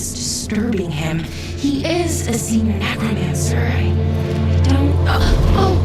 is disturbing him. He is a senior necromancer. I don't... Oh!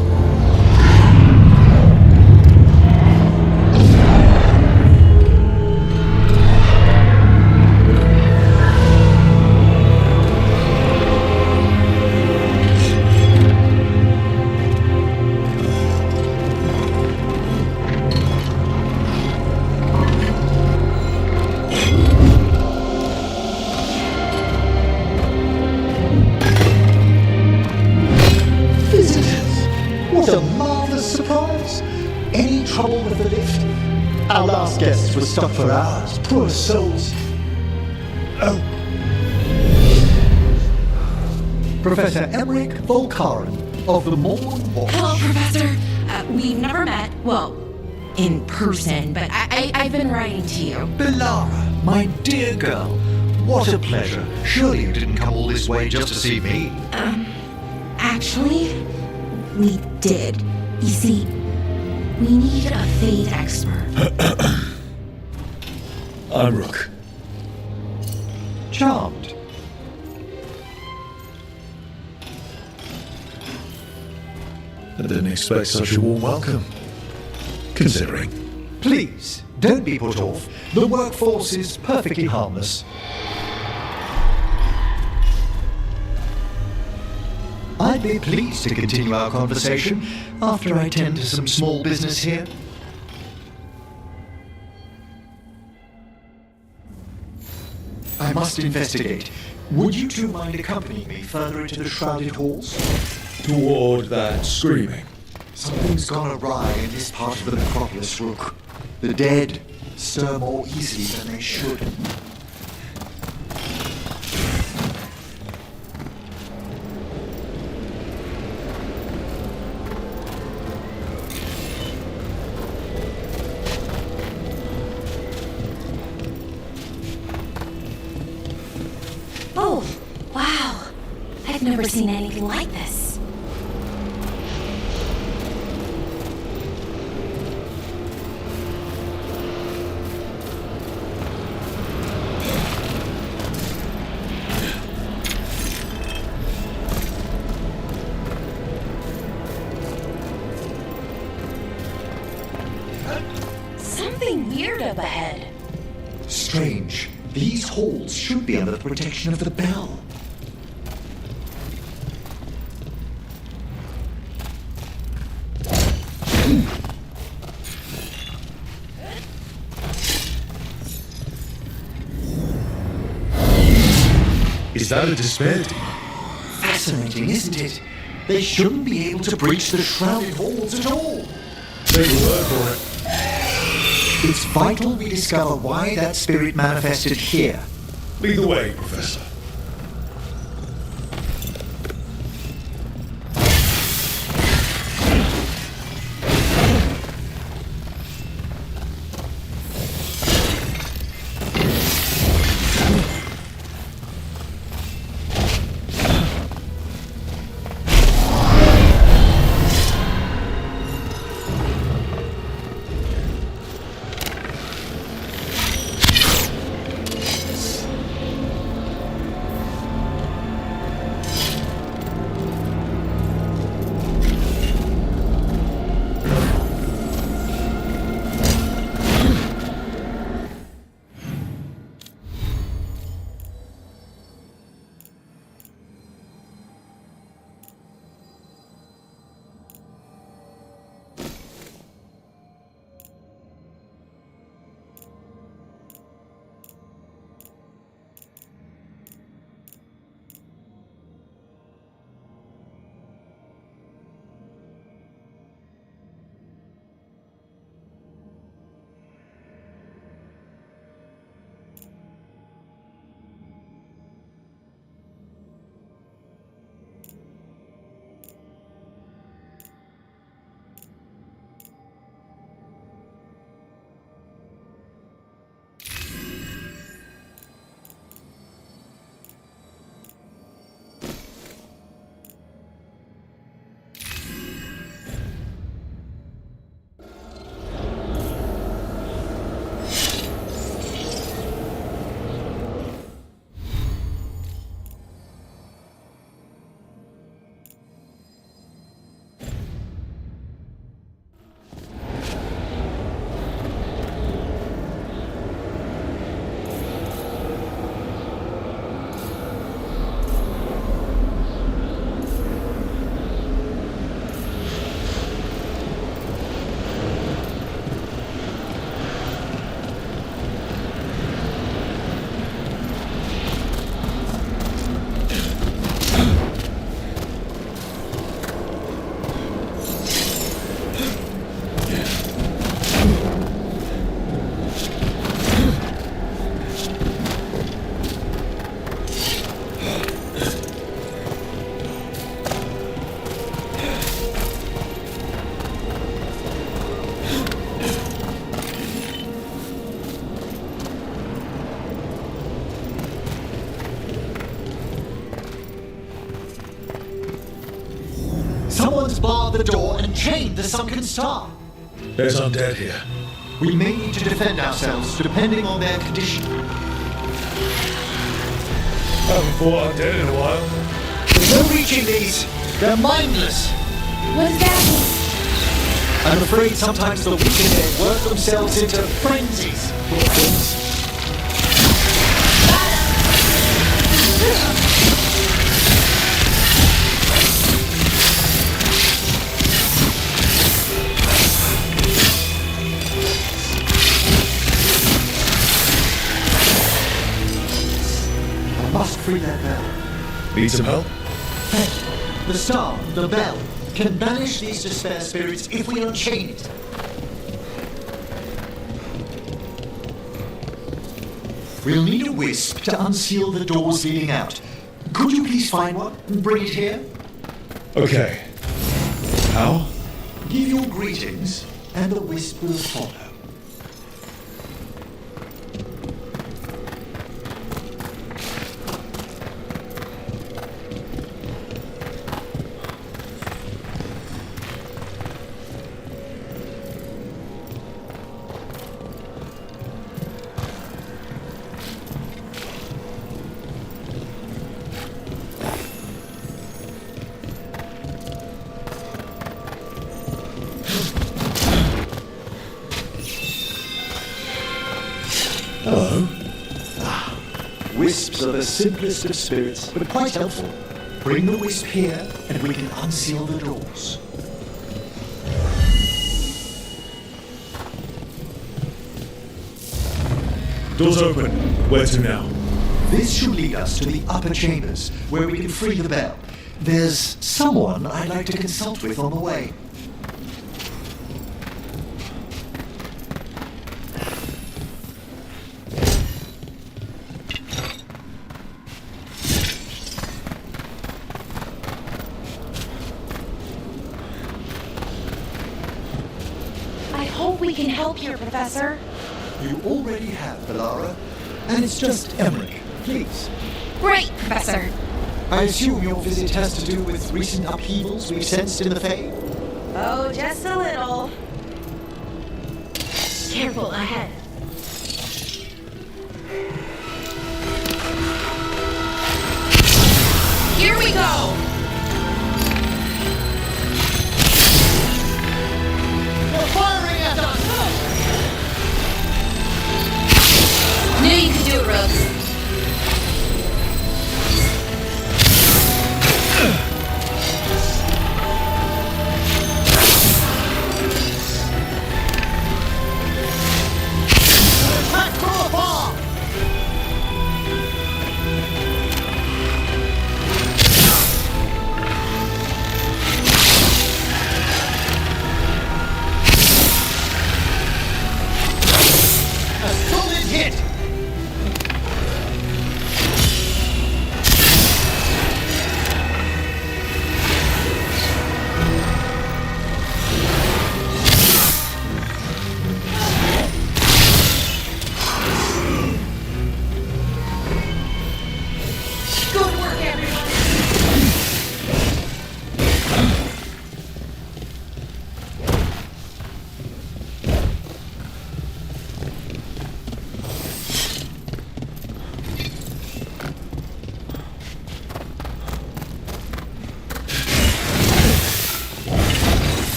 Any trouble with the lift? Our last guests were stuck for hours. Poor souls. Oh. Professor Emmerich Volkaren of the Morn Watch. Hello, Professor. We've never met. Well, in person, but I've been writing to you. Belara, my dear girl. What a pleasure. Surely you didn't come all this way just to see me. Actually, we did. You see, we need a fate expert. I'm Rook. Charmed. I didn't expect such a warm welcome. Considering. Please, don't be put off. The workforce is perfectly harmless. I'd be pleased to continue our conversation after I tend to some small business here. I must investigate. Would you two mind accompanying me further into the shrouded halls? Toward that screaming. Something's gone awry in this part of the necropolis, Rook. The dead stir more easily than they should. Oh, wow. I've never seen anything like this. Something weird up ahead. Strange. These halls should be under the protection of the bell. Is that a despair demon? Fascinating, isn't it? They shouldn't be able to breach the shrouded halls at all. They will work for it. It's vital we discover why that spirit manifested here. Lead the way, Professor. Someone's barred the door and chained the sunken star. There's undead here. We may need to defend ourselves depending on their condition. Haven't fought undead in a while. There's no reaching these. They're mindless. What does that mean? I'm afraid sometimes the weak in there work themselves into frenzies. Poor things. I must free that bell. Need some help? The star, the bell, can banish these despair spirits if we unchain it. We'll need a wisp to unseal the doors leading out. Could you please find one and bring it here? Okay. How? Give your greetings, and the wisp will follow. Hello. Wisps are the simplest of spirits, but quite helpful. Bring the wisp here, and we can unseal the doors. Doors open. Where to now? This should lead us to the upper chambers, where we can free the bell. There's someone I'd like to consult with on the way. I hope we can help here, Professor. You already have, Belara. And it's just Emmerich. Please. Great, Professor. I assume your visit has to do with recent upheavals we've sensed in the Fae? Oh, just a little. Careful ahead. Here we go! You're firing at us! Knew you could do it, Rose. Attack from afar!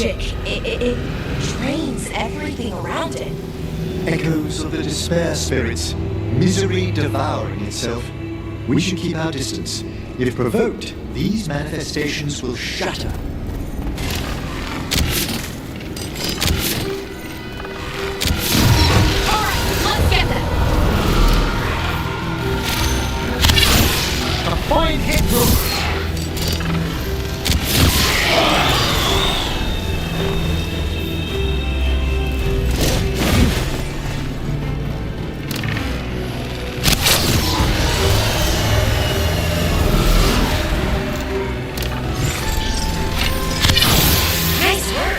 magic. It drains everything around it. Echoes of the despair spirits, misery devouring itself. We should keep our distance. If provoked, these manifestations will shatter. Alright, let's get them. A fine hit, Rook! Nice work.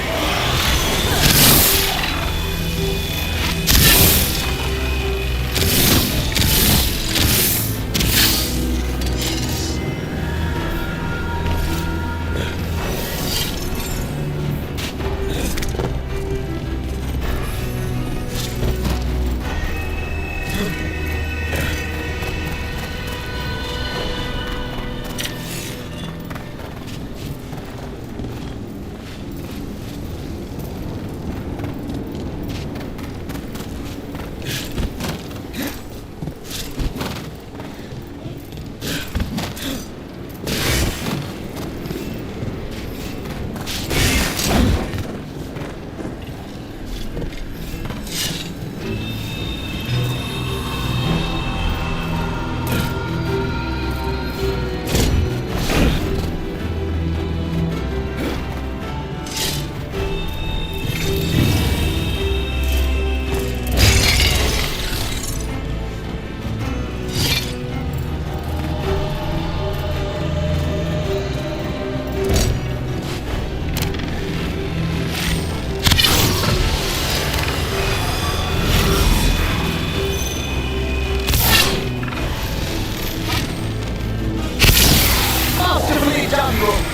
Masterfully done, Rook!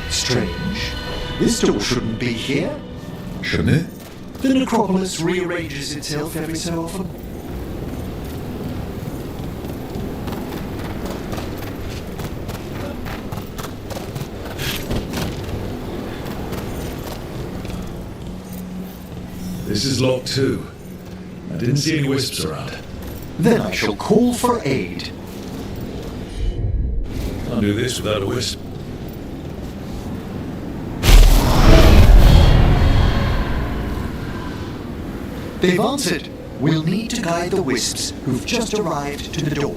Strange. This door shouldn't be here. Shouldn't it? The necropolis rearranges itself every so often. This is locked too. I didn't see any wisps around. Then I shall call for aid. Can't do this without a wisp. They've answered. We'll need to guide the wisps who've just arrived to the door.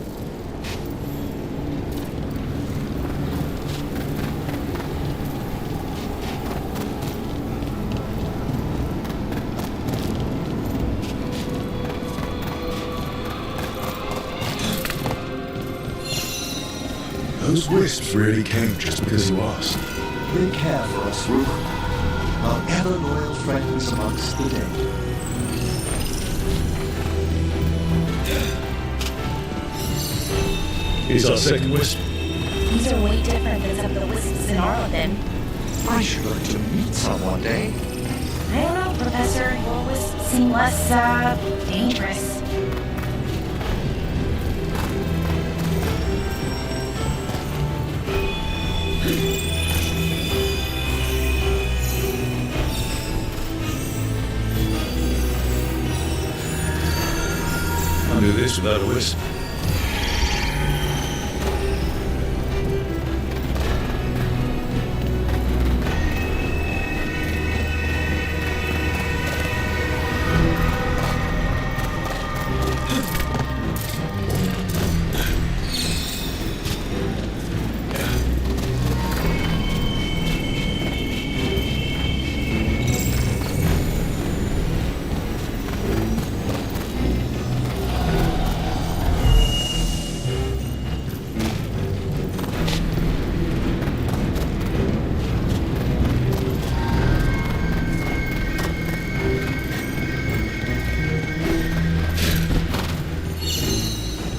Those wisps really came just because you asked. They care for us, Rook. Our ever-loyal friends amongst the dead. Here's our second wisp. These are way different than some of the wisps in Arlington. I should like to meet some one day. I don't know, Professor. Your wisps seem less, dangerous. Can't do this without a wisp.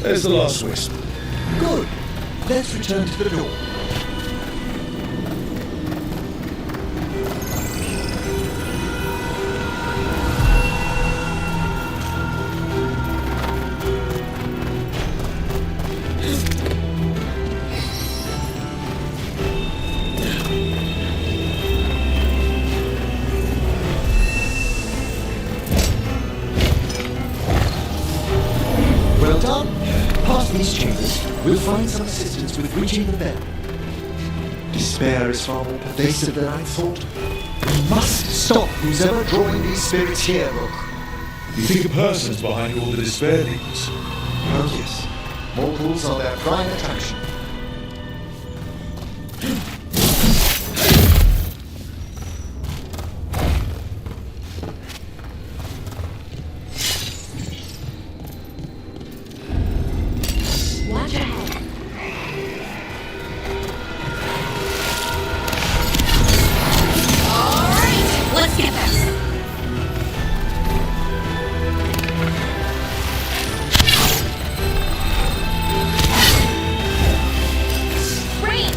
There's the last wisp. Good. Let's return to the door. Well done. Past these chambers, we'll find some assistance with reaching the bell. Despair is far more pervasive than I thought. We must stop who's ever drawing these spirits here, Rook. You think a person's behind all the despair demons? Oh yes, mortals are their prime attraction. Watch ahead. All right, let's get this. Rain!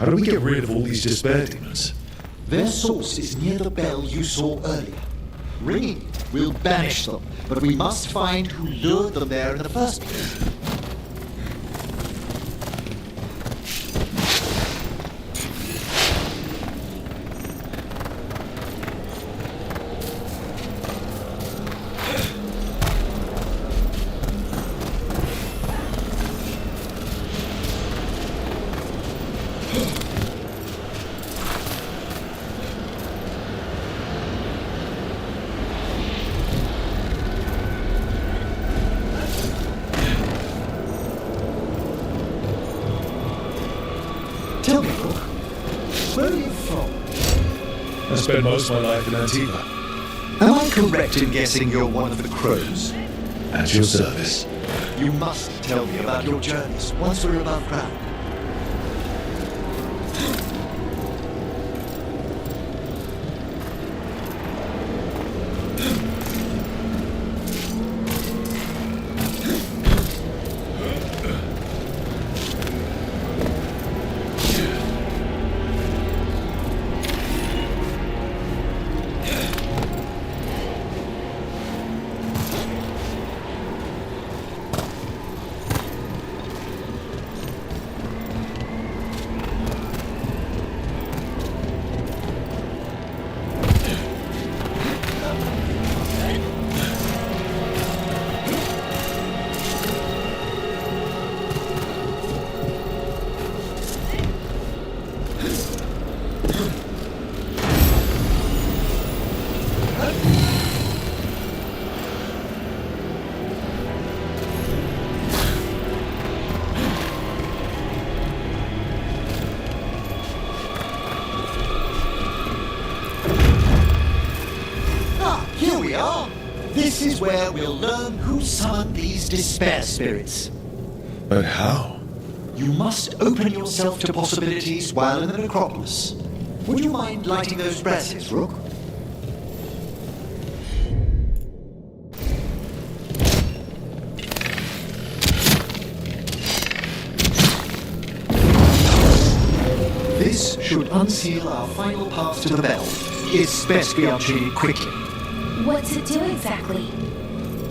How do we get rid of all these despair demons? Their source is near the bell you saw earlier. Ringing it will banish them, but we must find who lured them there in the first place. Tell me, Rook, where are you from? I spent most of my life in Antigua. Am I correct in guessing you're one of the crows? At your service. You must tell me about your journeys once we're above ground. Here we are. This is where we'll learn who summoned these despair spirits. But how? You must open yourself to possibilities while in the necropolis. Would you mind lighting those brasses, Rook? This should unseal our final path to the bell. It's best we unchain it quickly. What's it do exactly?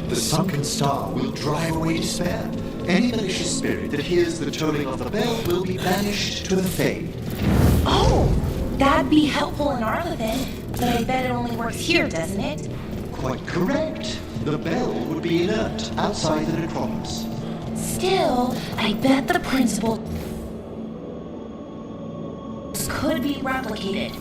The sunken star will drive away despair. Any malicious spirit that hears the tolling of the bell will be banished to the Fade. Oh, that'd be helpful in Arla then, but I bet it only works here, doesn't it? Quite correct. The bell would be inert outside the necropolis. Still, I bet the principle could be replicated.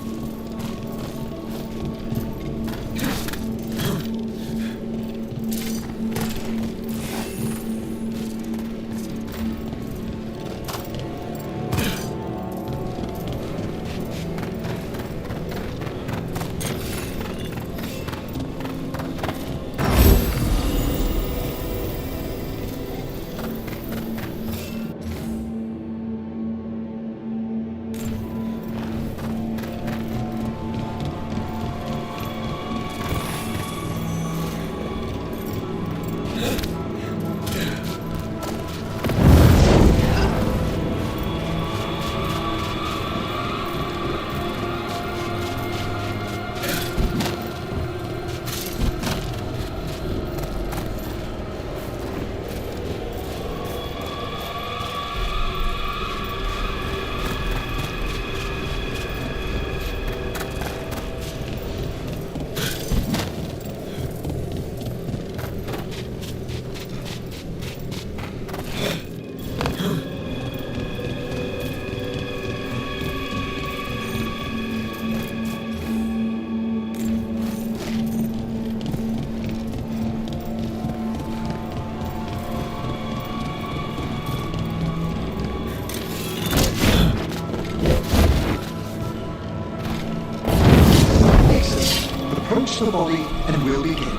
Approach the body and we'll begin.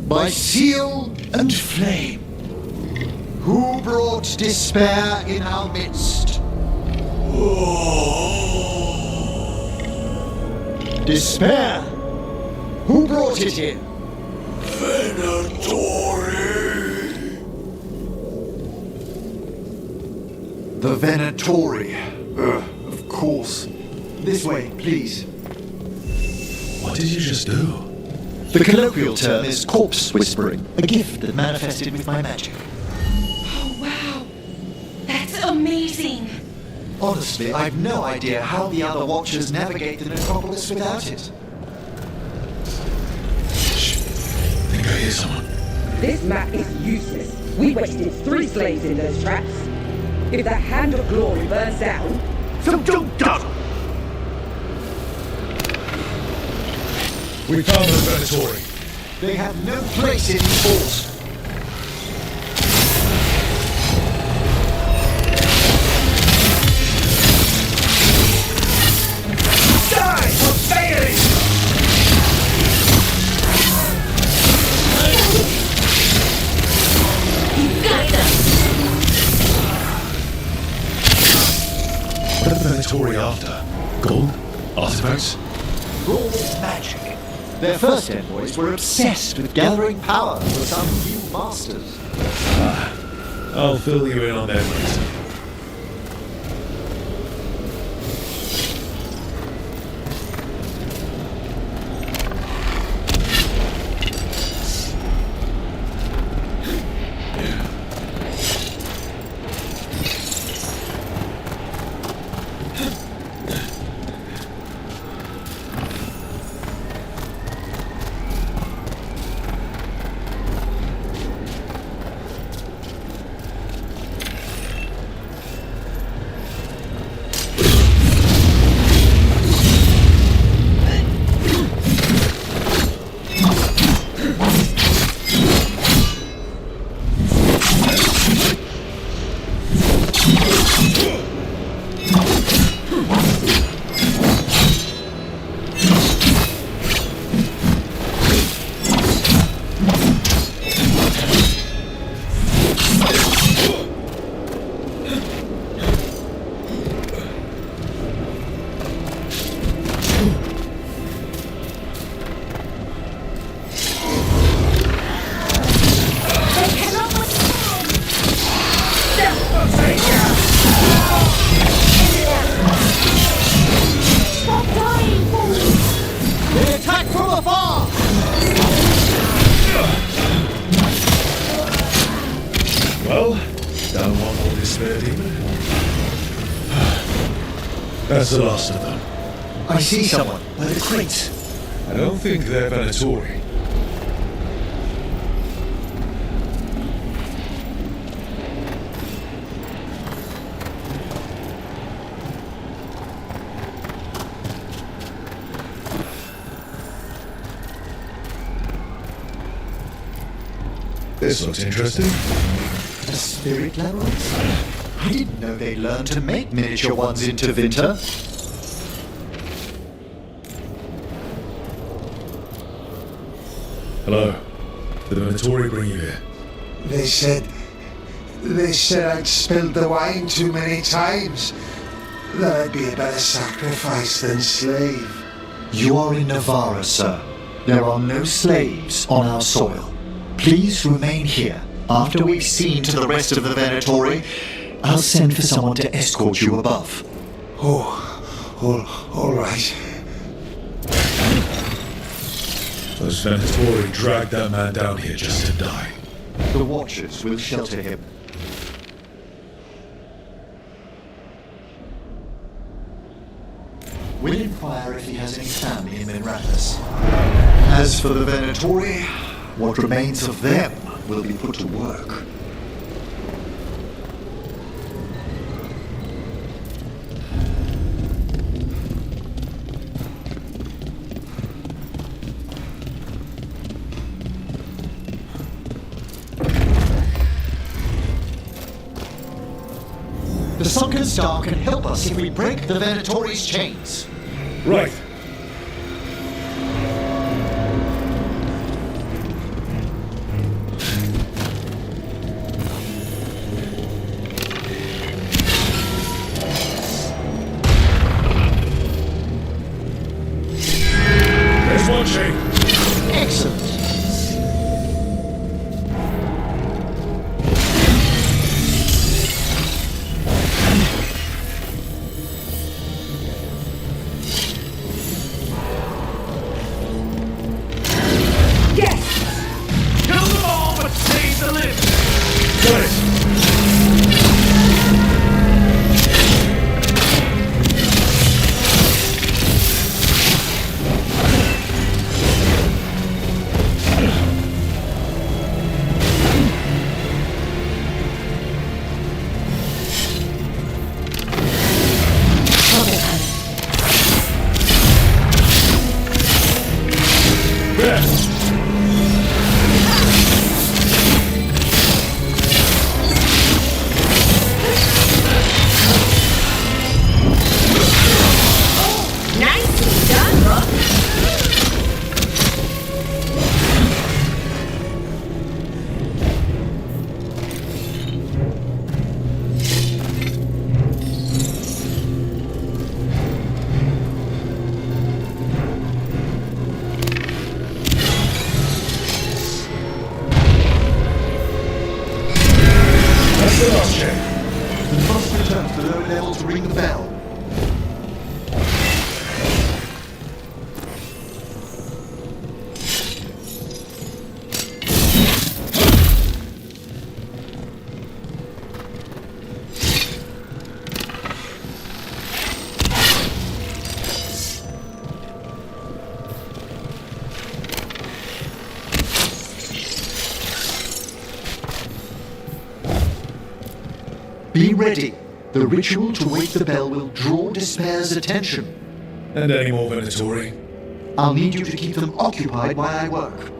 By seal and flame, who brought despair in our midst? Despair? Who brought it here? The Venatori. Of course. This way, please. What did you just do? The colloquial term is corpse whispering, a gift that manifested with my magic. Oh, wow. That's amazing. Honestly, I've no idea how the other Watchers navigate the necropolis without it. Shh. I think I hear someone. This map is useless. We wasted 3 slaves in those traps. If the Hand of Glory burns down... So don't dawdle! We found the Venatori. They have no place in these halls. Die for failing! You got them! What are the Venatori after? Gold? Artifacts? Raw magic. Their first envoys were obsessed with gathering power for some new masters. I'll fill you in on their reason. They attack from afar! Well, down one more despair demon. That's the last of them. I see someone by the crates. I don't think they're Venatori. This looks interesting. The spirit labyrinth? I didn't know they learned to make miniature ones into Vinter. Hello. Did the Venatori bring you here? They said I'd spilled the wine too many times. That I'd be a better sacrifice than slave. You are in Navarra, sir. There are no slaves on our soil. Please remain here. After we've seen to the rest of the Venatori, I'll send for someone to escort you above. All right. Those Venatori dragged that man down here just to die. The Watchers will shelter him. We'll inquire if he has any family in Minrathus. As for the Venatori, what remains of them will be put to work. The Sunken Star can help us if we break the Venatori's chains. Right. Excellent. the last check. We must return to the lower level to ring the bell. Be ready. The ritual to wake the bell will draw Despair's attention. And any more Venatori? I'll need you to keep them occupied while I work.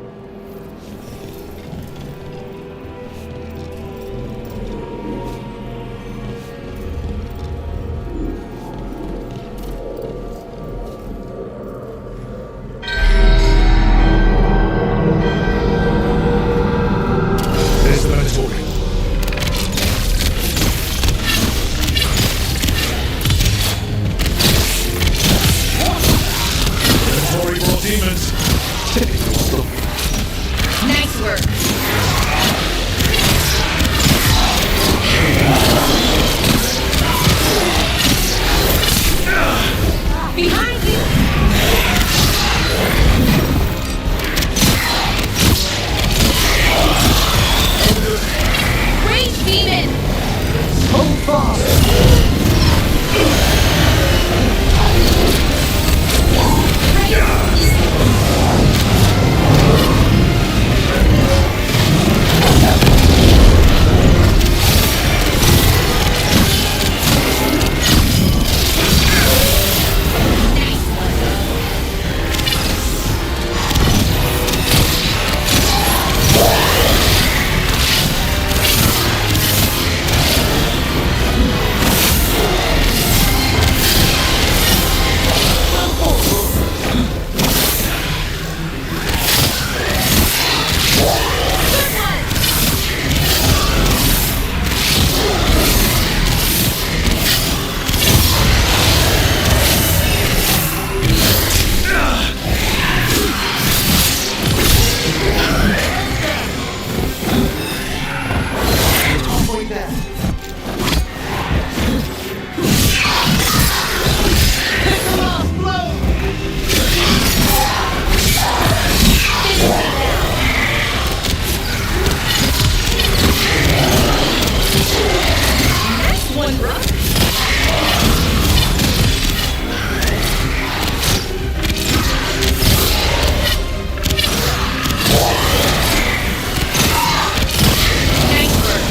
There's the Venatori. Venatori brought demons. Nice work. Behind you. Great demon. Hold fast! Halfway there. Nice one, bro. Nice work.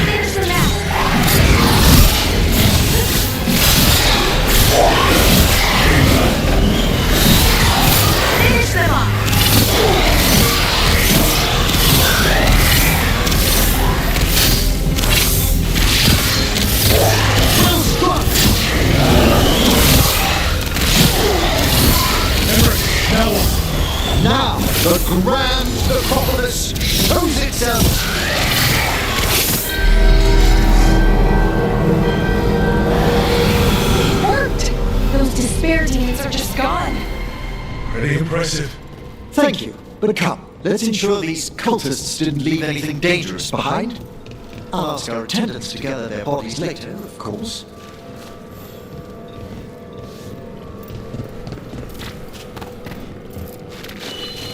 Finish them out. Finish them off. Well struck! Emmerich, now what? Now, the grand necropolis shows itself! It worked! Those despair demons are just gone. Pretty impressive. Thank you, but come, let's ensure these cultists didn't leave anything dangerous behind. I'll ask our attendants to gather their bodies later, of course.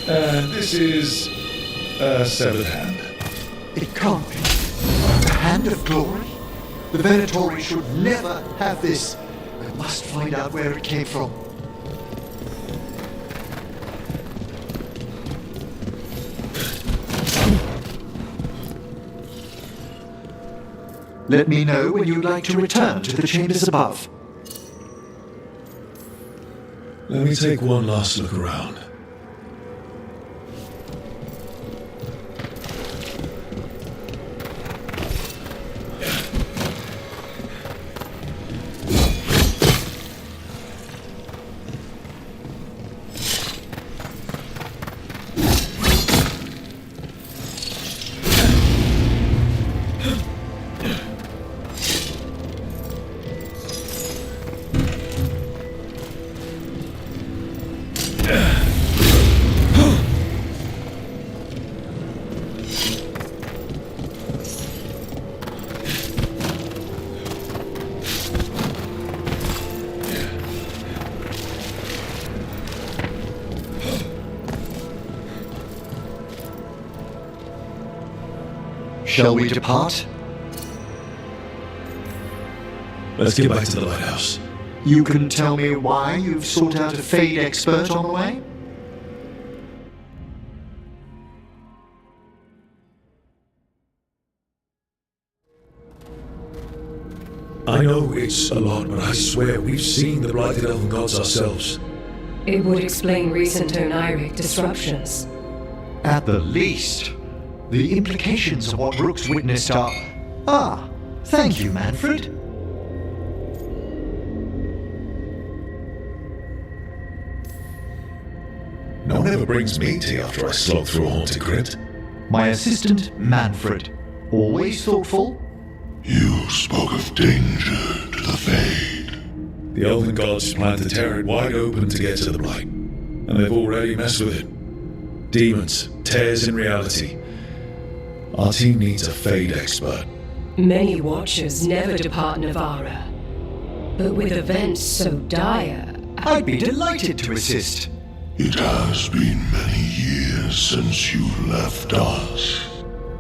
And this is a severed hand. It can't be. The Hand of Glory? The Venatori should never have this. I must find out where it came from. Let me know when you'd like to return to the chambers above. Let me take one last look around. Shall we depart? Let's get back to the lighthouse. You can tell me why you've sought out a Fade expert on the way? I know it's a lot, but I swear we've seen the blighted elven gods ourselves. It would explain recent oniric disruptions. At the least, the implications of what Rook's witnessed are... Ah, thank you, Manfred. No one ever brings me tea after I slog through a haunted crypt. My assistant, Manfred. Always thoughtful. You spoke of danger to the Fade. The elven gods plan to tear it wide open to get to the blight, and they've already messed with it. Demons, tears in reality. Our team needs a Fade expert. Many watchers never depart Navarra. But with events so dire... I'd be delighted to assist. It has been many years since you left us.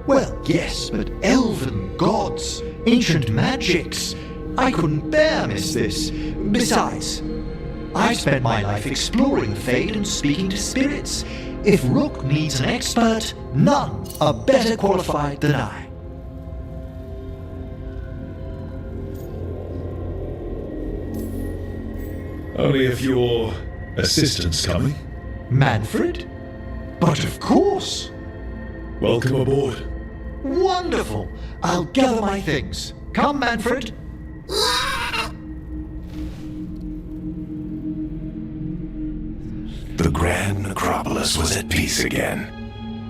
Well, yes, but elven gods, ancient magics. I couldn't bear miss this. Besides, I've spent my life exploring the Fade and speaking to spirits. If Rook needs an expert, none are better qualified than I. Only if your assistant's coming. Manfred? But of course. Welcome aboard. Wonderful. I'll gather my things. Come, Manfred. The Grand Necropolis was at peace again,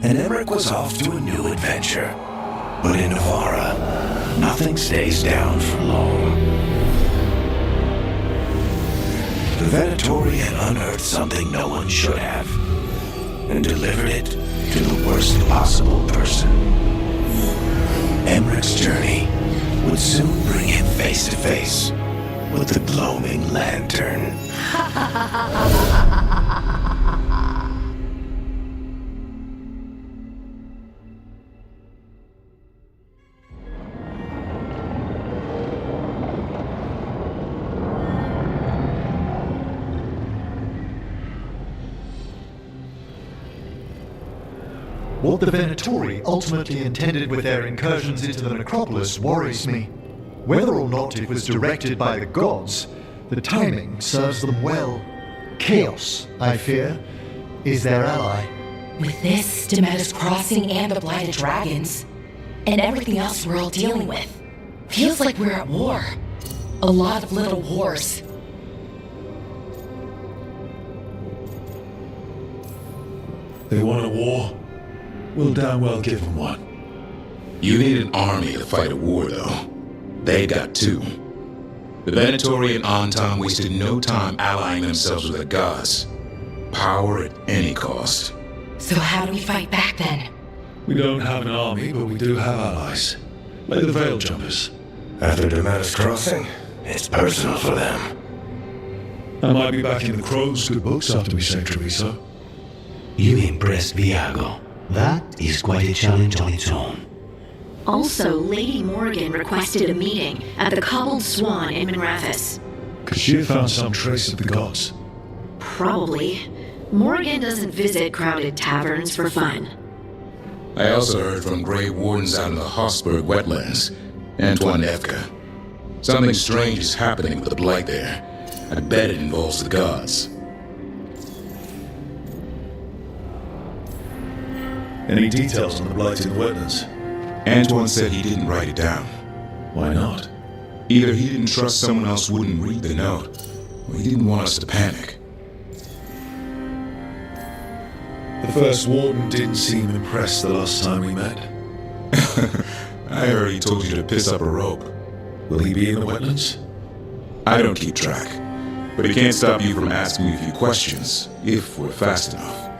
and Emmerich was off to a new adventure. But in Navarra, nothing stays down for long. The Venatori had unearthed something no one should have, and delivered it to the worst possible person. Emmerich's journey would soon bring him face to face with the Gloaming Lantern. What the Venatori ultimately intended with their incursions into the necropolis worries me. Whether or not it was directed by the gods, the timing serves them well. Chaos, I fear, is their ally. With this, Demeter's Crossing and the Blighted Dragons, and everything else we're all dealing with, feels like we're at war. A lot of little wars. They want a war? We'll damn well give them one. You need an army to fight a war, though. They've got two. The Venatori and Anton wasted no time allying themselves with the gods. Power at any cost. So how do we fight back then? We don't have an army, but we do have allies. Like the Veil Jumpers. After Demeter's Crossing, it's personal for them. I might be back in the Crow's good books after we say Treviso. You impressed Viago. That is quite a challenge on its own. Also, Lady Morgan requested a meeting at the Cobbled Swan in Minrathis. Could she have found some trace of the gods? Probably. Morgan doesn't visit crowded taverns for fun. I also heard from Grey Wardens out in the Hossberg wetlands, Antoine Evka. Something strange is happening with the blight there. I bet it involves the gods. Any details on the blight in the wetlands? Antoine said he didn't write it down. Why not? Either he didn't trust someone else wouldn't read the note, or he didn't want us to panic. The first warden didn't seem impressed the last time we met. I heard he told you to piss up a rope. Will he be in the wetlands? I don't keep track, but it can't stop you from asking me a few questions, if we're fast enough.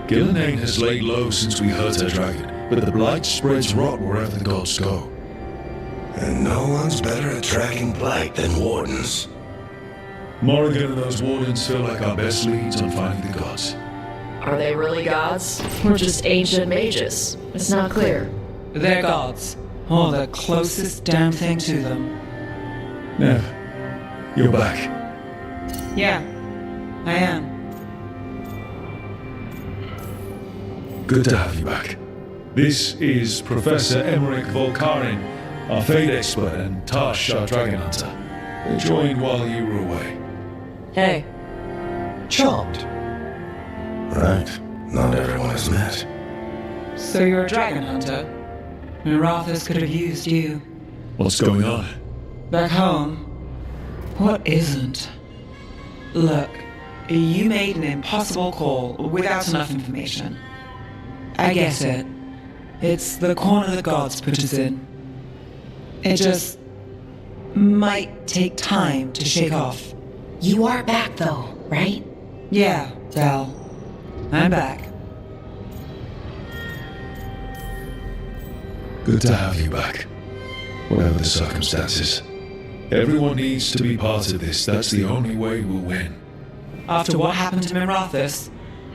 Gillenane has laid low since we hurt her dragon, but the blight spreads rot wherever the gods go. And no one's better at tracking blight than wardens. Morrigan and those wardens feel like our best leads on finding the gods. Are they really gods? Or just ancient mages? It's not clear. They're gods, or the closest damn thing to them. Nev, you're back. Yeah, I am. Good to have you back. This is Professor Emmerich Volkarin, our Fade expert, and Tash, our dragon hunter. They joined while you were away. Hey. Charmed. Right. Not everyone is met. So you're a dragon hunter? Mirathas could have used you. What's going on? Back home, what isn't? Look, you made an impossible call without enough information. I get it. It's the corner the gods put us in. It just might take time to shake off. You are back though, right? Yeah, Val. I'm back. Good to have you back. Whatever the circumstances. Everyone needs to be part of this. That's the only way we'll win. After what happened to Mirathas,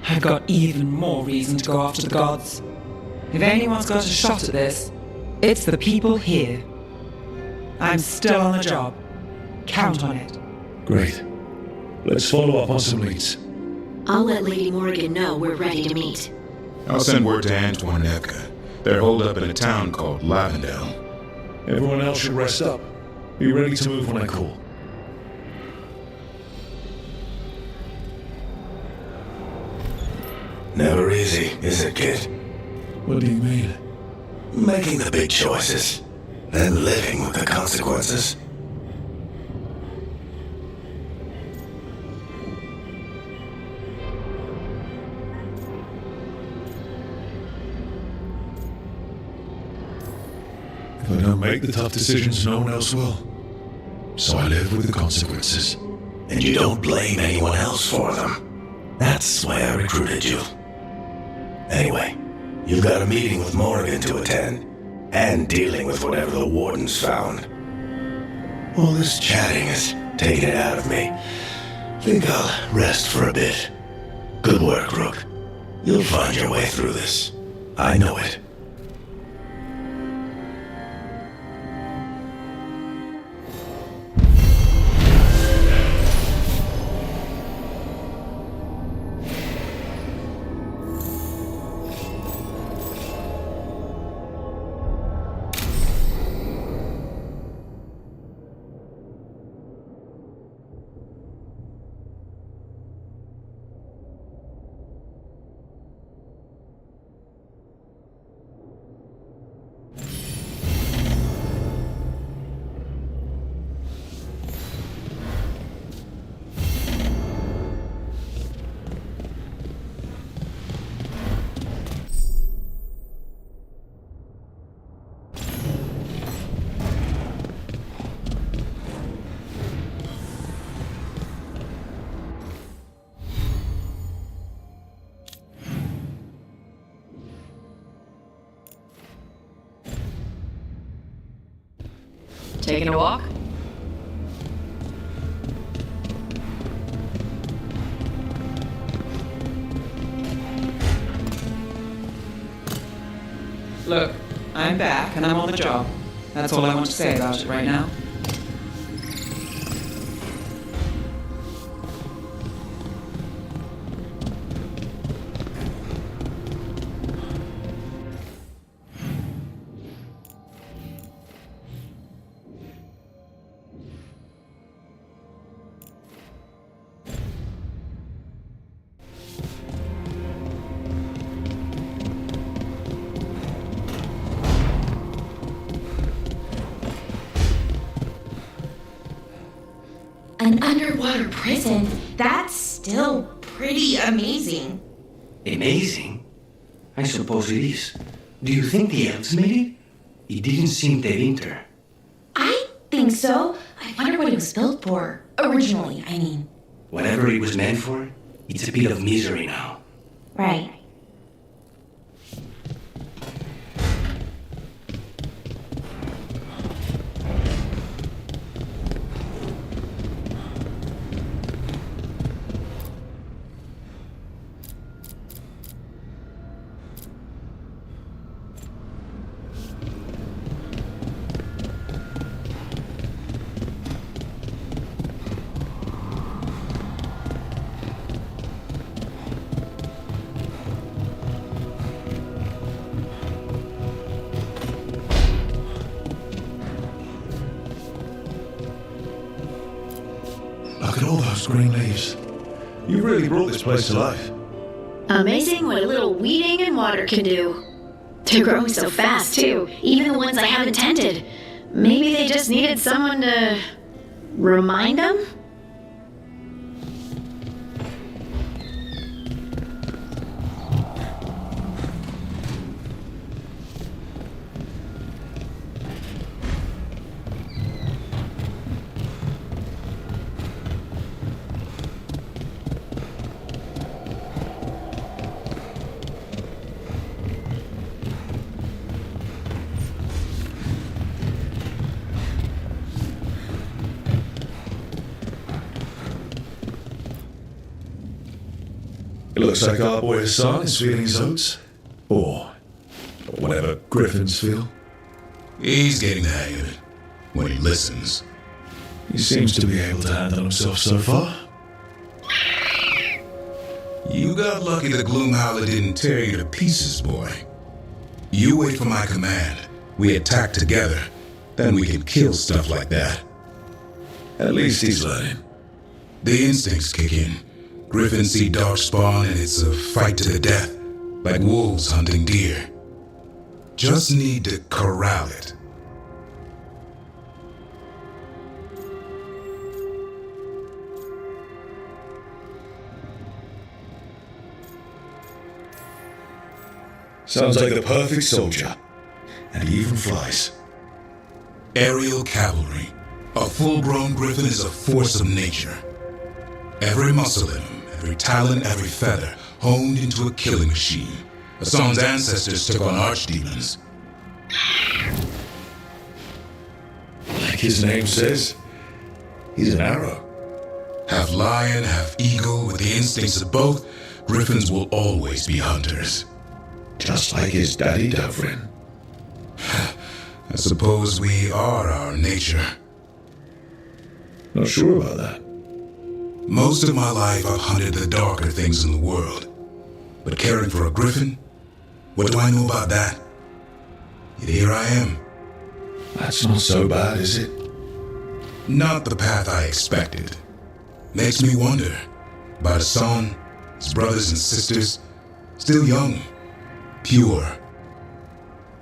I've got even more reason to go after the gods. If anyone's got a shot at this, it's the people here. I'm still on the job. Count on it. Great. Let's follow up on some leads. I'll let Lady Morrigan know we're ready to meet. I'll send word to Antoine and Evka. They're holed up in a town called Lavendale. Everyone else should rest up. Be ready to move when I call. Never easy, is it, kid? What do you mean? Making the big choices, then living with the consequences. If I don't make the tough decisions, no one else will. So I live with the consequences. And you don't blame anyone else for them. That's why I recruited you. Anyway, you've got a meeting with Morrigan to attend, and dealing with whatever the wardens found. All this chatting is taking it out of me. Think I'll rest for a bit. Good work, Rook. You'll find your way through this. I know it. Taking a walk? Look, I'm back and I'm on the job. That's all I want to say about it right now. An underwater prison? That's still pretty amazing. Amazing? I suppose it is. Do you think the elves made it? It didn't seem their winter. I think so. I wonder what it was built for. Originally, I mean. Whatever it was meant for, it's a pit of misery now. Right. Look at all those green leaves. You really brought this place to life. Amazing what a little weeding and water can do. They're growing so fast, too, even the ones I haven't tended. Maybe they just needed someone to remind them? It looks like our boy Hassan is feeling his oats. Or whatever griffins feel. He's getting the hang of it when he listens. He seems to be able to handle himself so far. You got lucky the Gloomhowler didn't tear you to pieces, boy. You wait for my command. We attack together. Then we can kill stuff like that. At least he's learning. The instincts kick in. Griffins see darkspawn and it's a fight to the death, like wolves hunting deer. Just need to corral it. Sounds like the perfect soldier. And he even flies. Aerial cavalry. A full-grown griffin is a force of nature. Every muscle in him, every talon, every feather, honed into a killing machine. Hassan's ancestors took on archdemons. Like his name says, he's an arrow. Half lion, half eagle, with the instincts of both, griffins will always be hunters. Just like his daddy Davrin. I suppose we are our nature. Not sure about that. Most of my life I've hunted the darker things in the world. But caring for a griffin? What do I know about that? Yet here I am. That's not so bad, is it? Not the path I expected. Makes me wonder about Hassan, his brothers and sisters, still young, pure.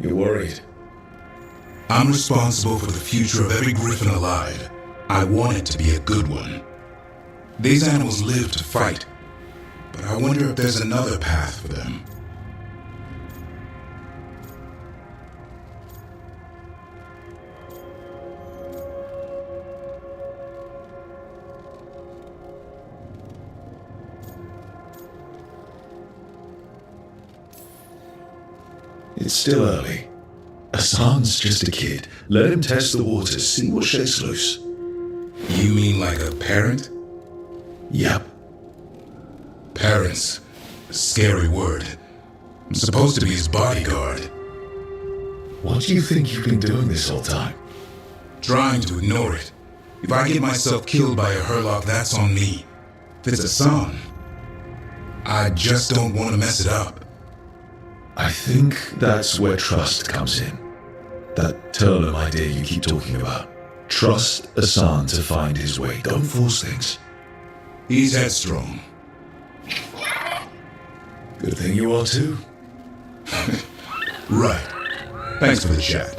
You're worried? I'm responsible for the future of every griffin alive. I want it to be a good one. These animals live to fight, but I wonder if there's another path for them. It's still early. Hassan's just a kid. Let him test the waters, see what shakes loose. You mean like a parent? Yep. Parents. A scary word. I'm supposed to be his bodyguard. What do you think you've been doing this whole time? Trying to ignore it. If I get myself killed by a Hurlock, that's on me. If it's Hassan, I just don't want to mess it up. I think that's where trust comes in. That Turlum idea you keep talking about. Trust Hassan to find his way. Don't force things. He's headstrong. Good thing you are too. Right. Thanks for the chat.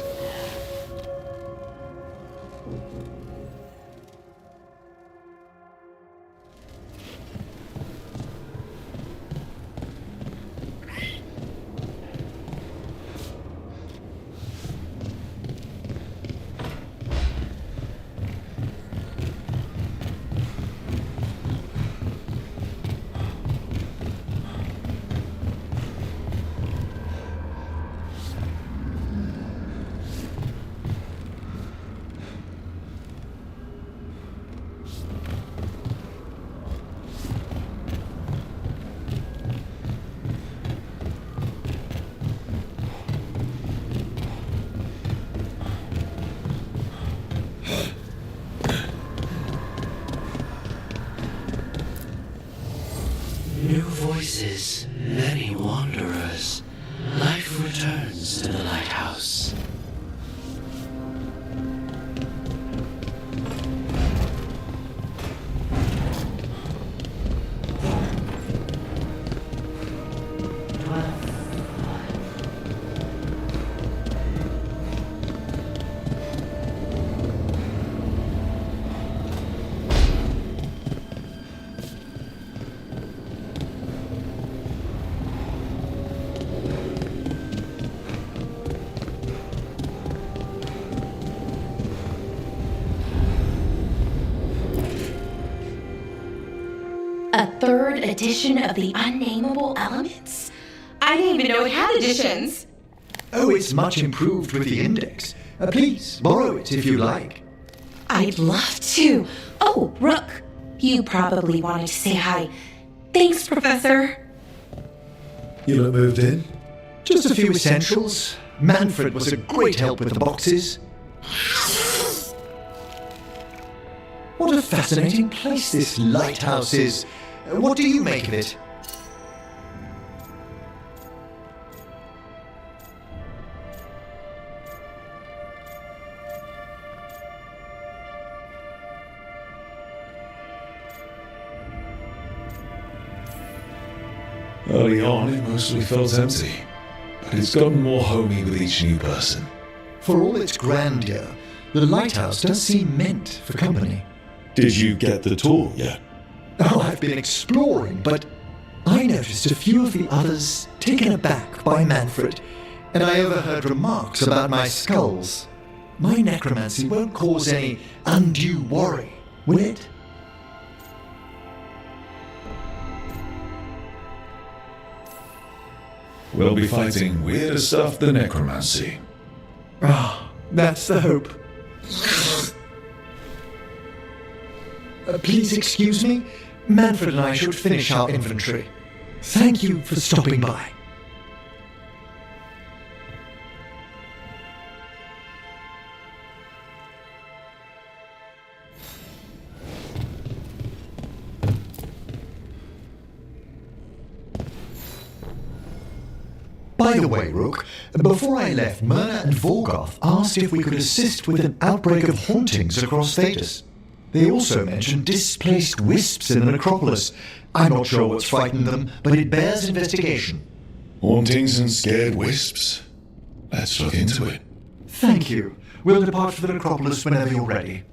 New voices, many wanderers. Life returns to the lighthouse. A third edition of the Unnameable Elements? I didn't even know it had editions. Oh, it's much improved with the index. Please, borrow it if you like. I'd love to. Oh, Rook, you probably wanted to say hi. Thanks, Professor. You lot moved in? Just a few essentials. Manfred was a great help with the boxes. What a fascinating place this lighthouse is. What do you make of it? Early on, it mostly felt empty, but it's gotten more homey with each new person. For all its grandeur, the lighthouse does seem meant for company. Did you get the tour yet? Oh, I've been exploring, but I noticed a few of the others taken aback by Manfred, and I overheard remarks about my skulls. My necromancy won't cause any undue worry, will it? We'll be fighting weirder stuff than necromancy. Ah, that's the hope. Please excuse me. Manfred and I should finish our inventory. Thank you for stopping by. By the way, Rook, before I left, Myrna and Vorgoth asked if we could assist with an outbreak of hauntings across Thetis. They also mentioned displaced wisps in the necropolis. I'm not sure what's frightened them, but it bears investigation. Hauntings and scared wisps? Let's look into it. Thank you. We'll depart for the necropolis whenever you're ready.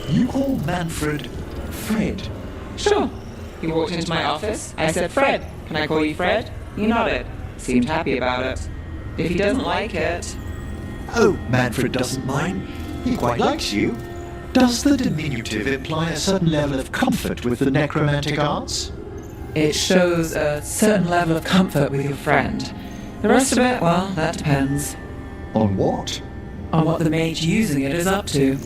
You call Manfred Fred? Sure. He walked into my office. I said, Fred, can I call you Fred? He nodded. Seemed happy about it. If he doesn't like it... Oh, Manfred doesn't mind. He quite likes you. Does the diminutive imply a certain level of comfort with the necromantic arts? It shows a certain level of comfort with your friend. The rest of it, well, that depends. On what? On what the mage using it is up to.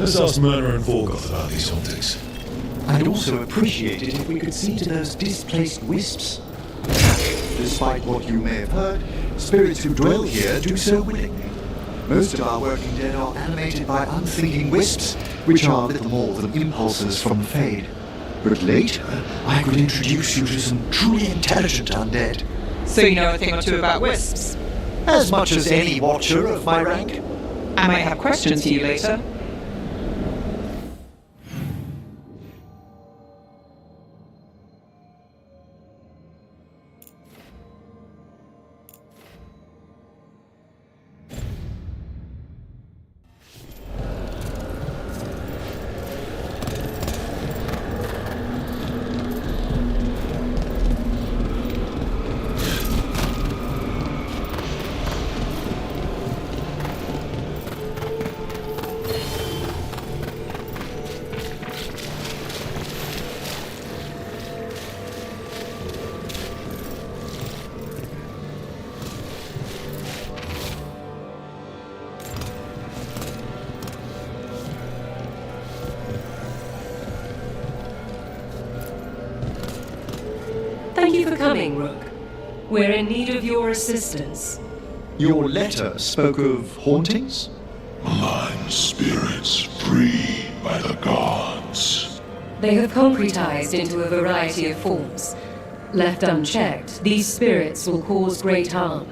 Let's ask Myrna and Vorgoth about these hauntings. I'd also appreciate it if we could see to those displaced wisps. Despite what you may have heard, spirits who dwell here do so willingly. Most of our working dead are animated by unthinking wisps, which are little more than impulses from the Fade. But later, I could introduce you to some truly intelligent undead. So you know a thing or two about wisps? As much as any watcher of my rank. I might have questions for you later. Thank you for coming, Rook. We're in need of your assistance. Your letter spoke of hauntings? Malign spirits free by the gods. They have concretized into a variety of forms. Left unchecked, these spirits will cause great harm.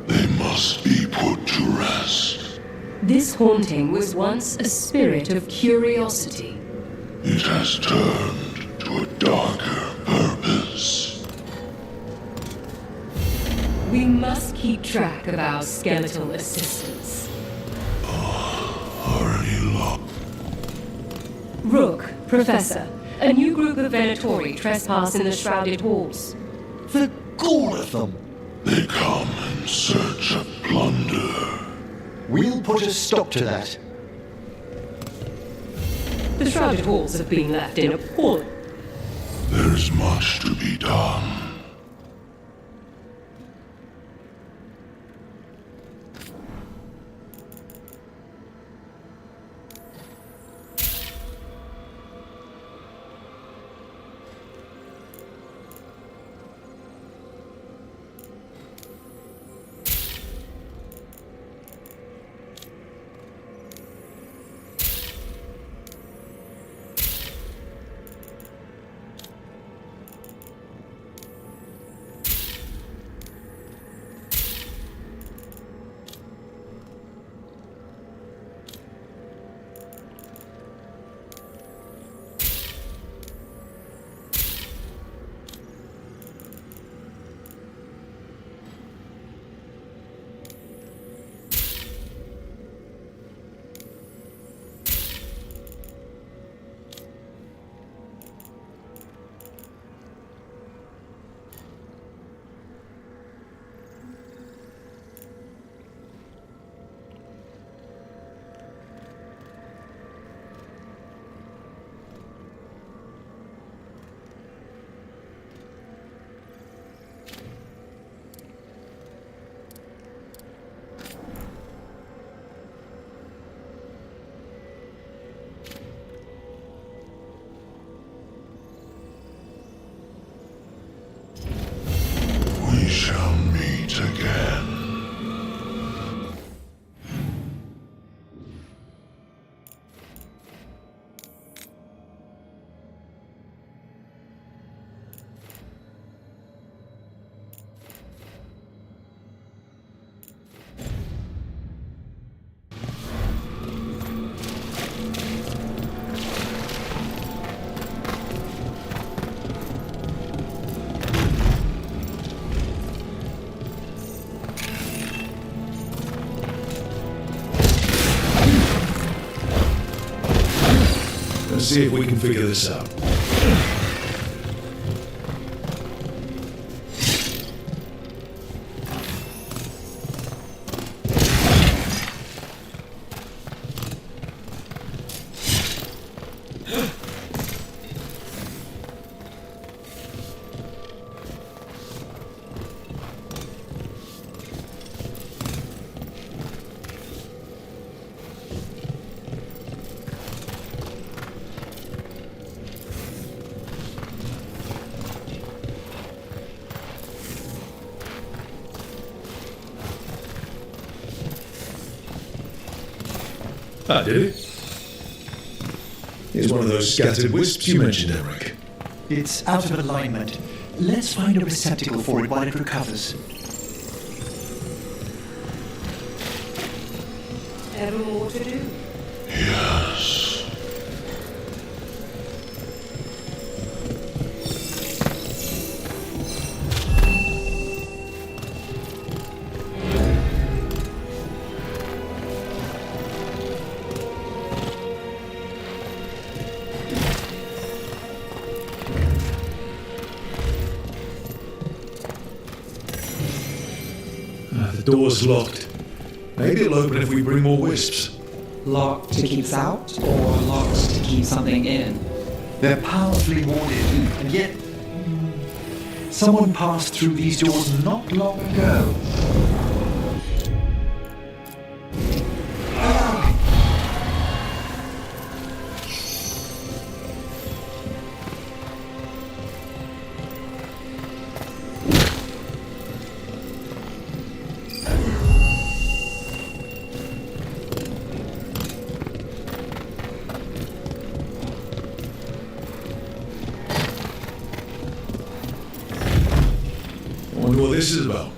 They must be put to rest. This haunting was once a spirit of curiosity. It has turned to a darker purpose. We must keep track of our skeletal assistants. Are any luck? Rook, Professor, a new group of Venatori trespass in the shrouded halls. The gall of them! They come in search of plunder. We'll put a stop to that. The shrouded halls have been left in a poor. There's much to be done. We shall meet again. Let's see if we can figure this out. Ah, did it? Here's one of those scattered wisps you mentioned, Eric. It's out of alignment. Let's find a receptacle for it while it recovers. Ever more to do? Yes. The door's locked. Maybe it'll open if we bring more wisps. Locked to keep us out, or locked to keep something in? They're powerfully warded, and yet someone passed through these doors not long ago. this is about.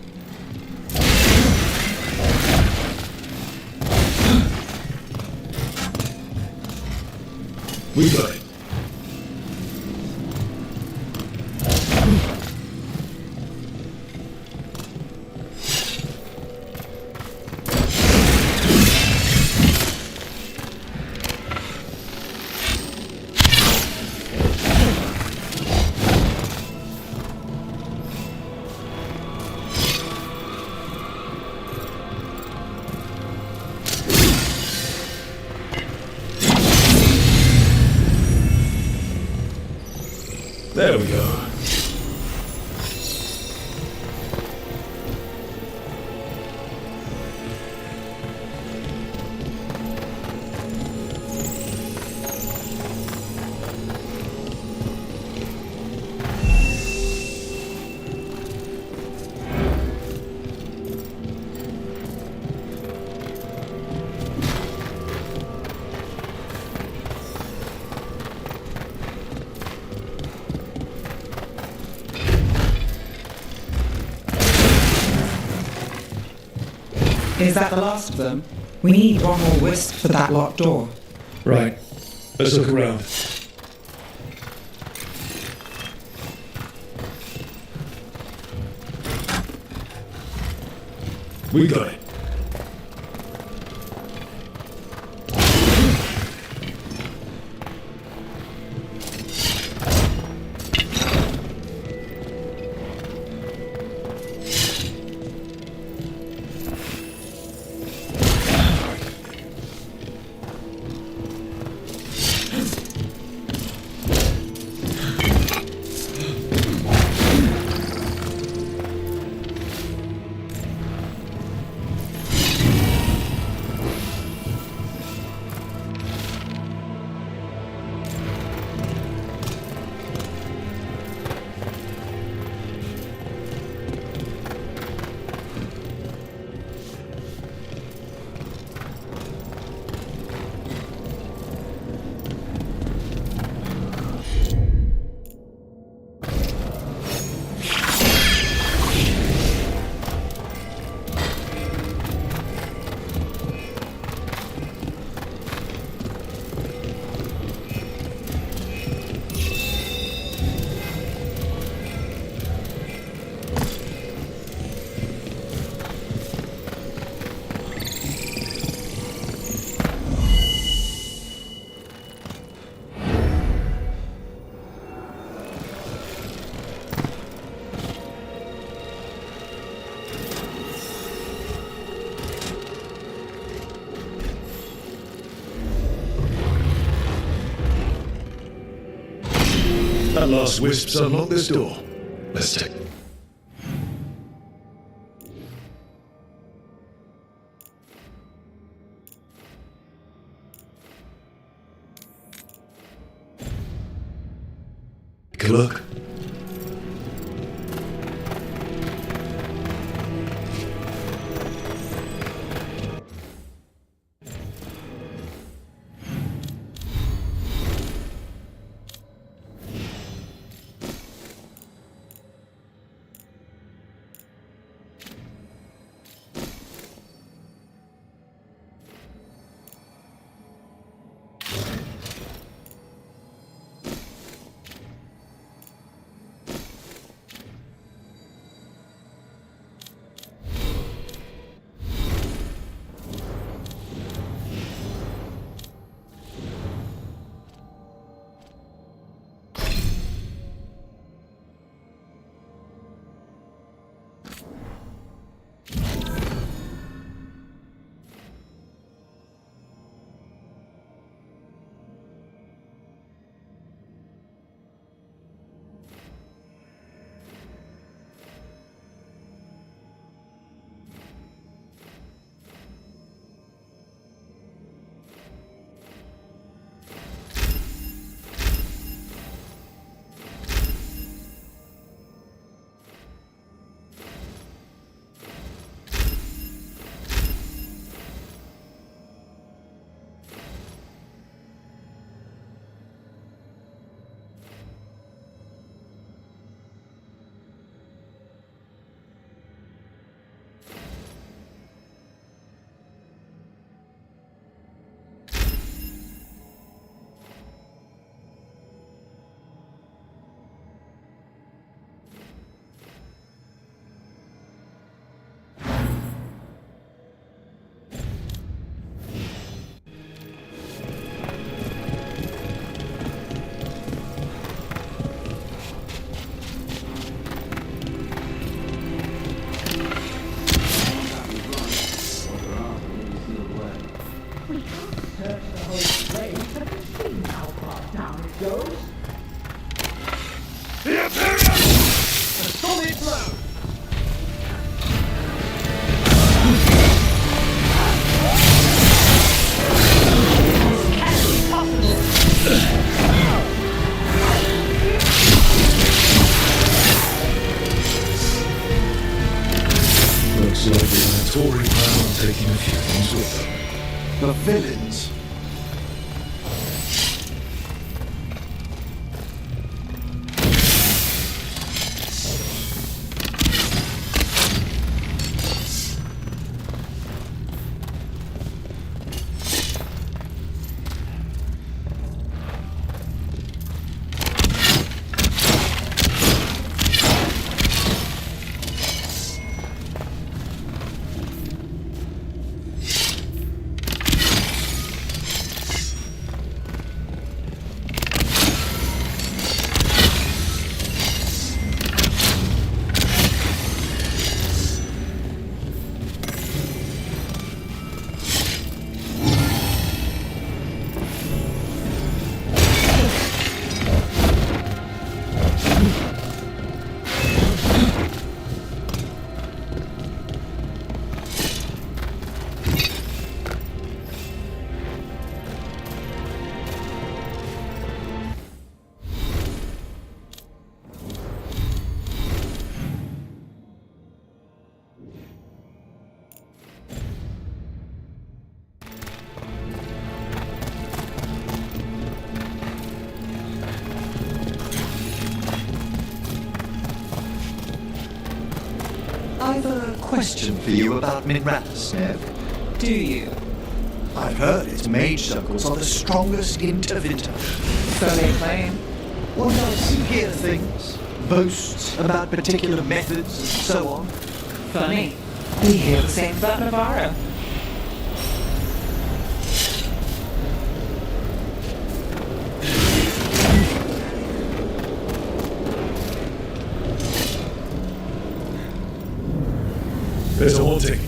We got it. There we go. Is that the last of them? We need one more wisp for that locked door. Right. Let's look around. We got it. That last wisp's unlocked this door. Let's take it. Take a look. We can't search the whole place, but we've seen how far down it goes. The Imperium! A solid blow! Looks like the Tory plan on taking a few things with them. The villains. I've a question for you about Minras, Nev. Do you? I've heard its mage circles are the strongest in Tevinter. So they claim. One does hear things, boasts about particular methods and so on. Funny. We hear the same about Navarro. There's a haunting.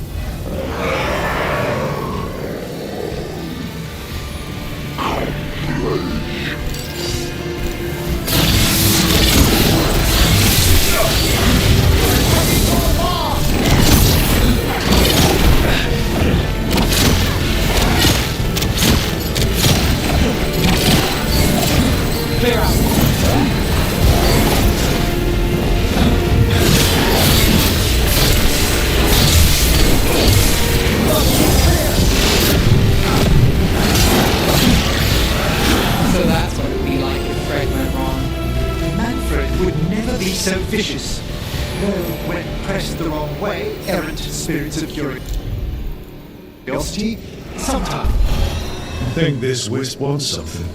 Clear out. So that's what it'd be like if Fred went wrong. Manfred would never be so vicious. Though, when pressed the wrong way, errant spirits of curiosity, sometimes. I think this wisp wants something.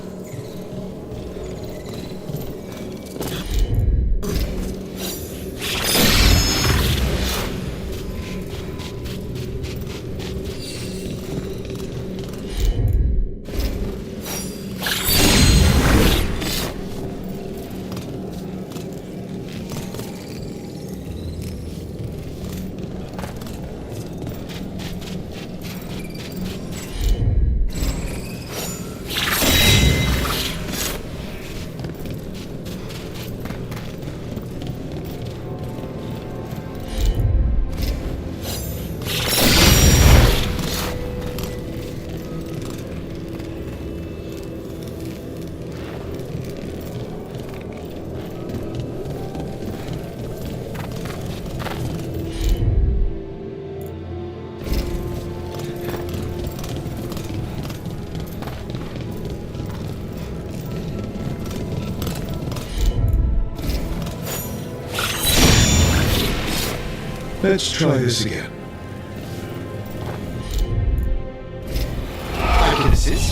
Let's try this again. I can assist.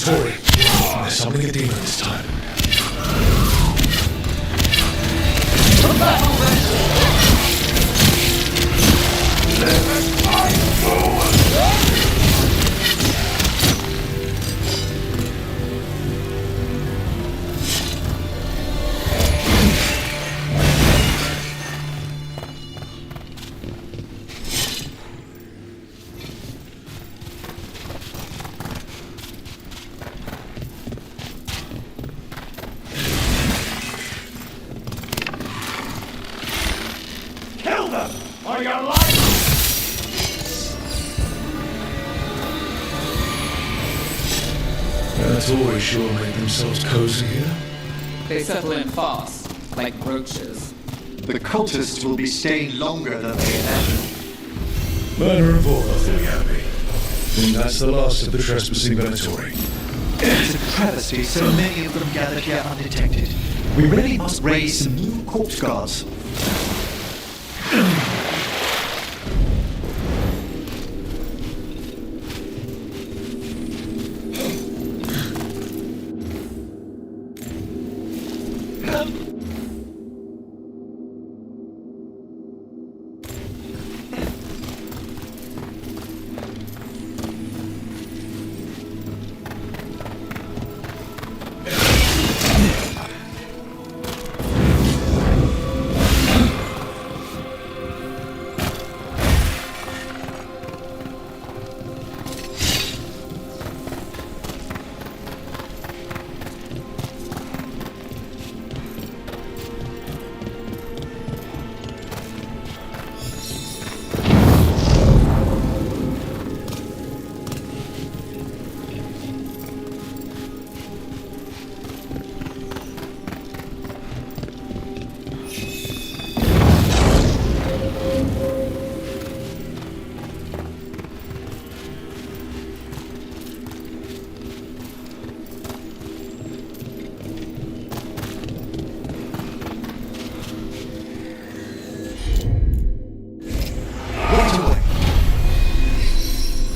Venatori. There's summoning a demon this time. Kill them, or your life! Venatori sure make themselves cozy here. They settle in fast, like roaches. The cultists will be staying longer than they imagined. Murder of all are fully happy. And that's the last of the trespassing Venatori. It's a travesty so many of them gathered here undetected. We really must raise some new corpse guards.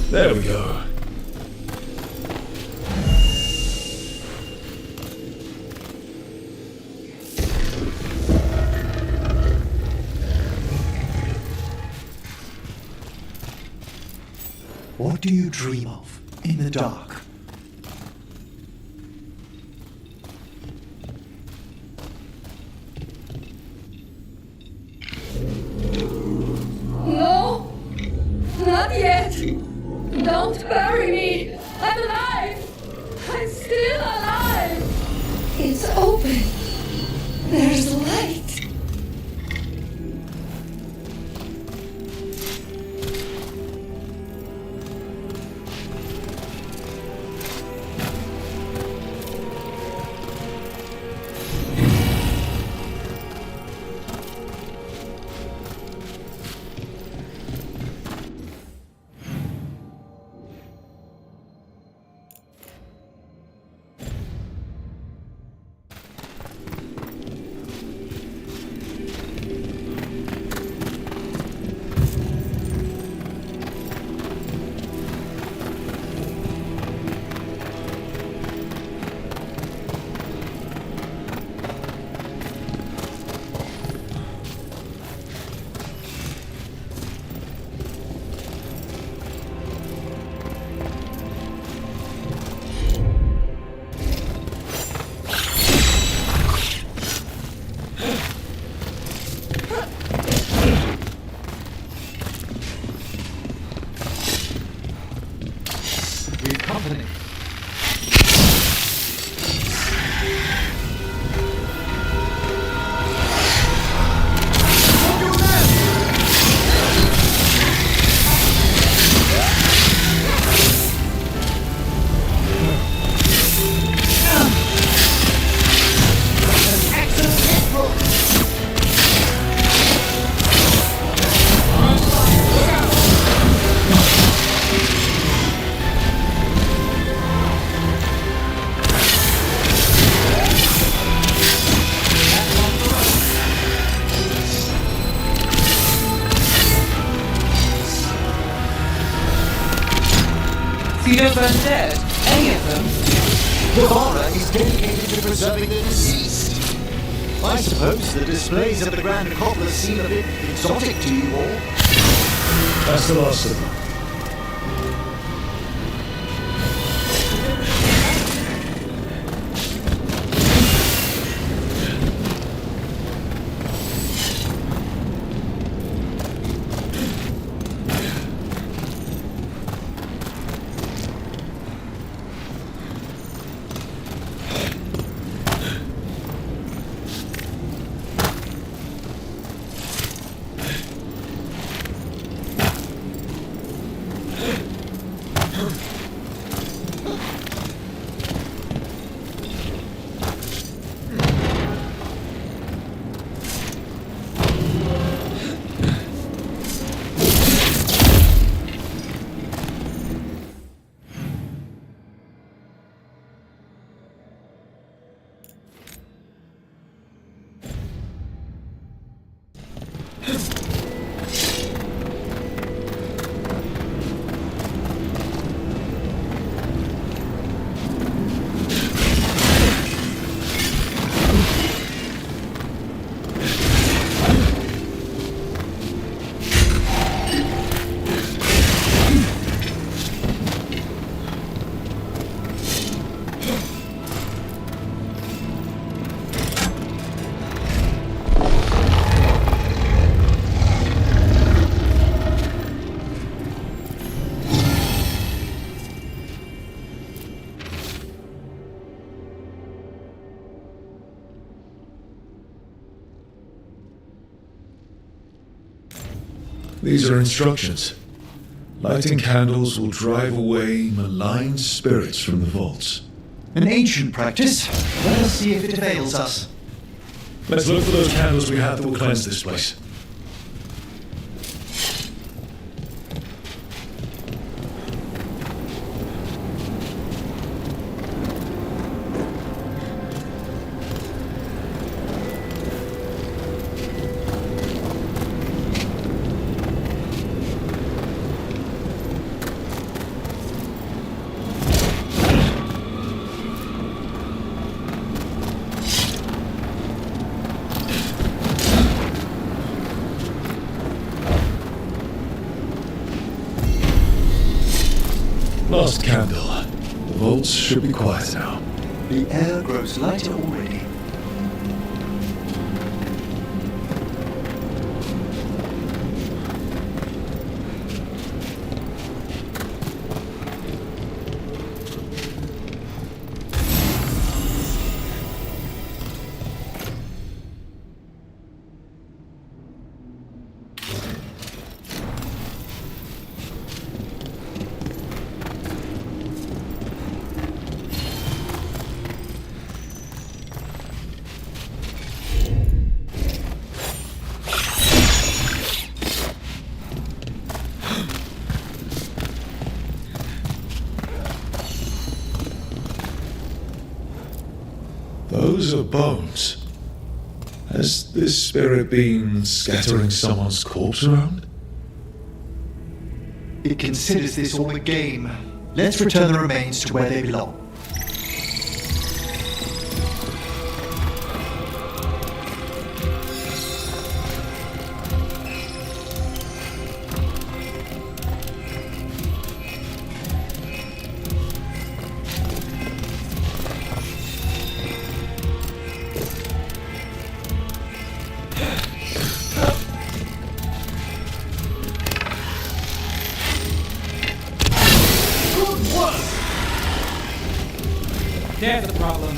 There we go. What do you dream of in the dark? No! Not yet! Don't bury me! I'm alive! I'm still alive! It's open. There's light. We've company. See those undead? Any of them? Navarra is dedicated to preserving the deceased. I suppose the displays of the Grand Acropolis seem a bit exotic to you all. That's the last of them. These are instructions. Lighting candles will drive away malign spirits from the vaults. An ancient practice. Let us see if it avails us. Let's look for those candles we have that will cleanse this place. Last candle. The vaults should be quiet now. The air grows lighter already. Those are bones. Has this spirit been scattering someone's corpse around? It considers this all a game. Let's return the remains to where they belong. There's the problem.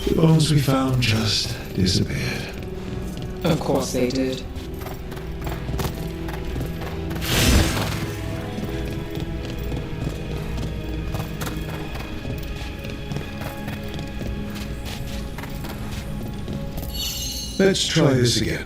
The bones we found just disappeared. Of course they did. Let's try this again.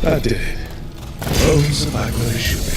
That did it. Bones are back where they should be.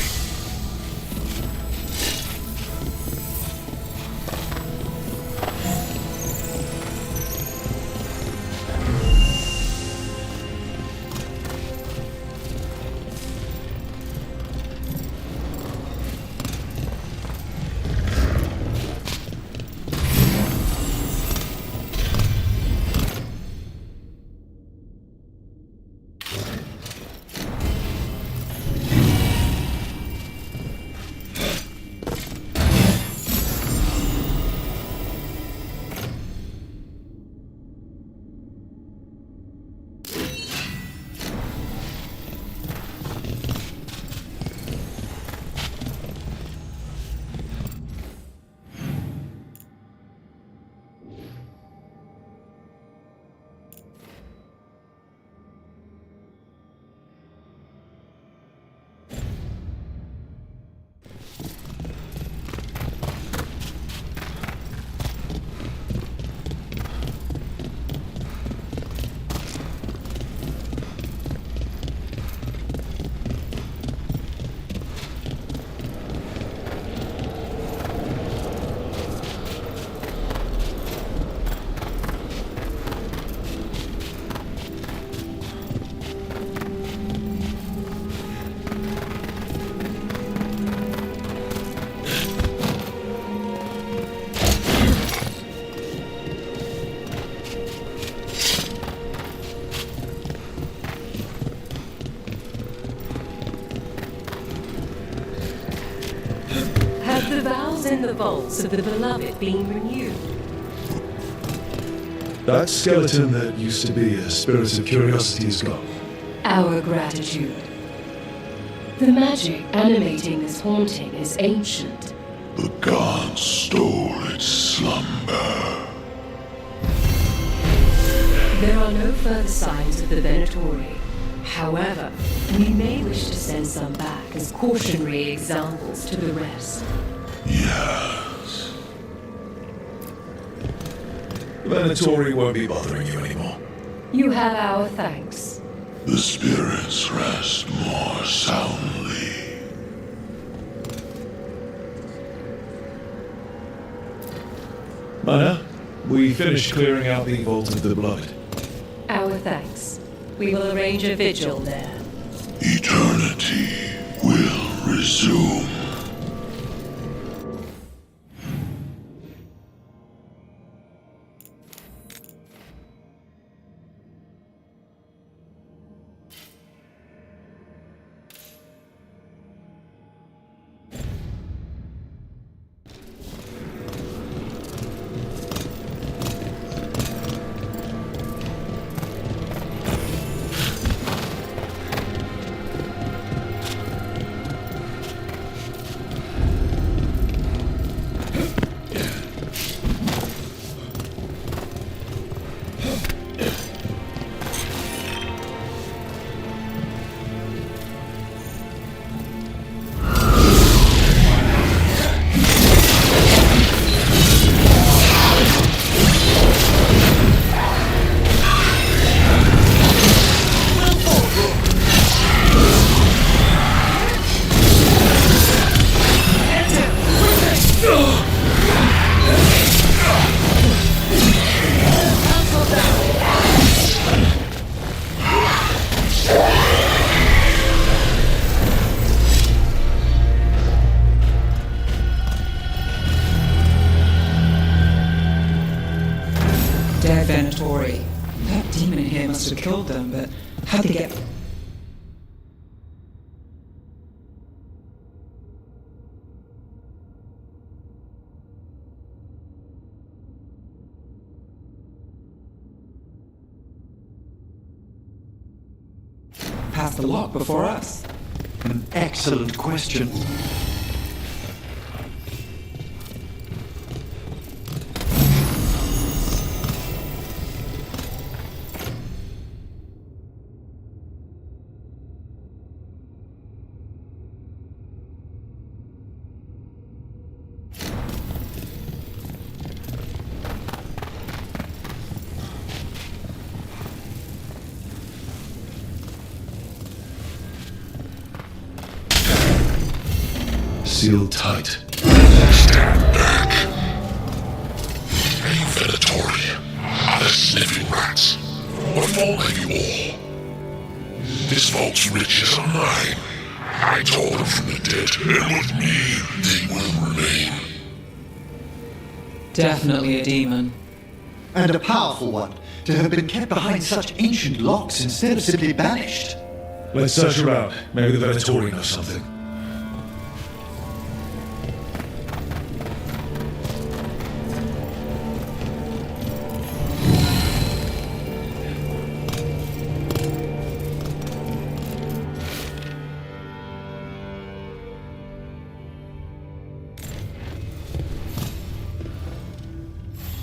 The vows in the vaults of the beloved being renewed. That skeleton that used to be a spirit of curiosity is gone. Our gratitude. The magic animating this haunting is ancient. The gods stole its slumber. There are no further signs of the Venatori. However, we may wish to send some back as cautionary examples to the rest. Yes. The Venatori won't be bothering you anymore. You have our thanks. The spirits rest more soundly. Mana, we finished clearing out the Vault of the Blood. Our thanks. We will arrange a vigil there. Eternity will resume. Venatori. That demon in here must have killed them, but how'd they get... past the lock before us? An excellent question. Sealed tight. Stand back. You Venatori are the sniffing rats. What fault have you all? This vault's riches are mine. I tore them from the dead, and with me, they will remain. Definitely a demon. And a powerful one, to have been kept behind such ancient locks instead of simply banished. Let's search around. Maybe the Venatori knows something.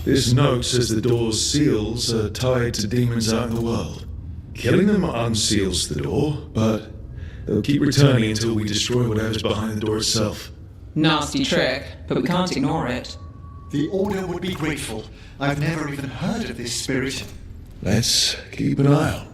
This note says the door's seals are tied to demons out in the world. Killing them unseals the door, but they'll keep returning until we destroy whatever's behind the door itself. Nasty trick, but we can't ignore it. The Order would be grateful. I've never even heard of this spirit. Let's keep an eye out.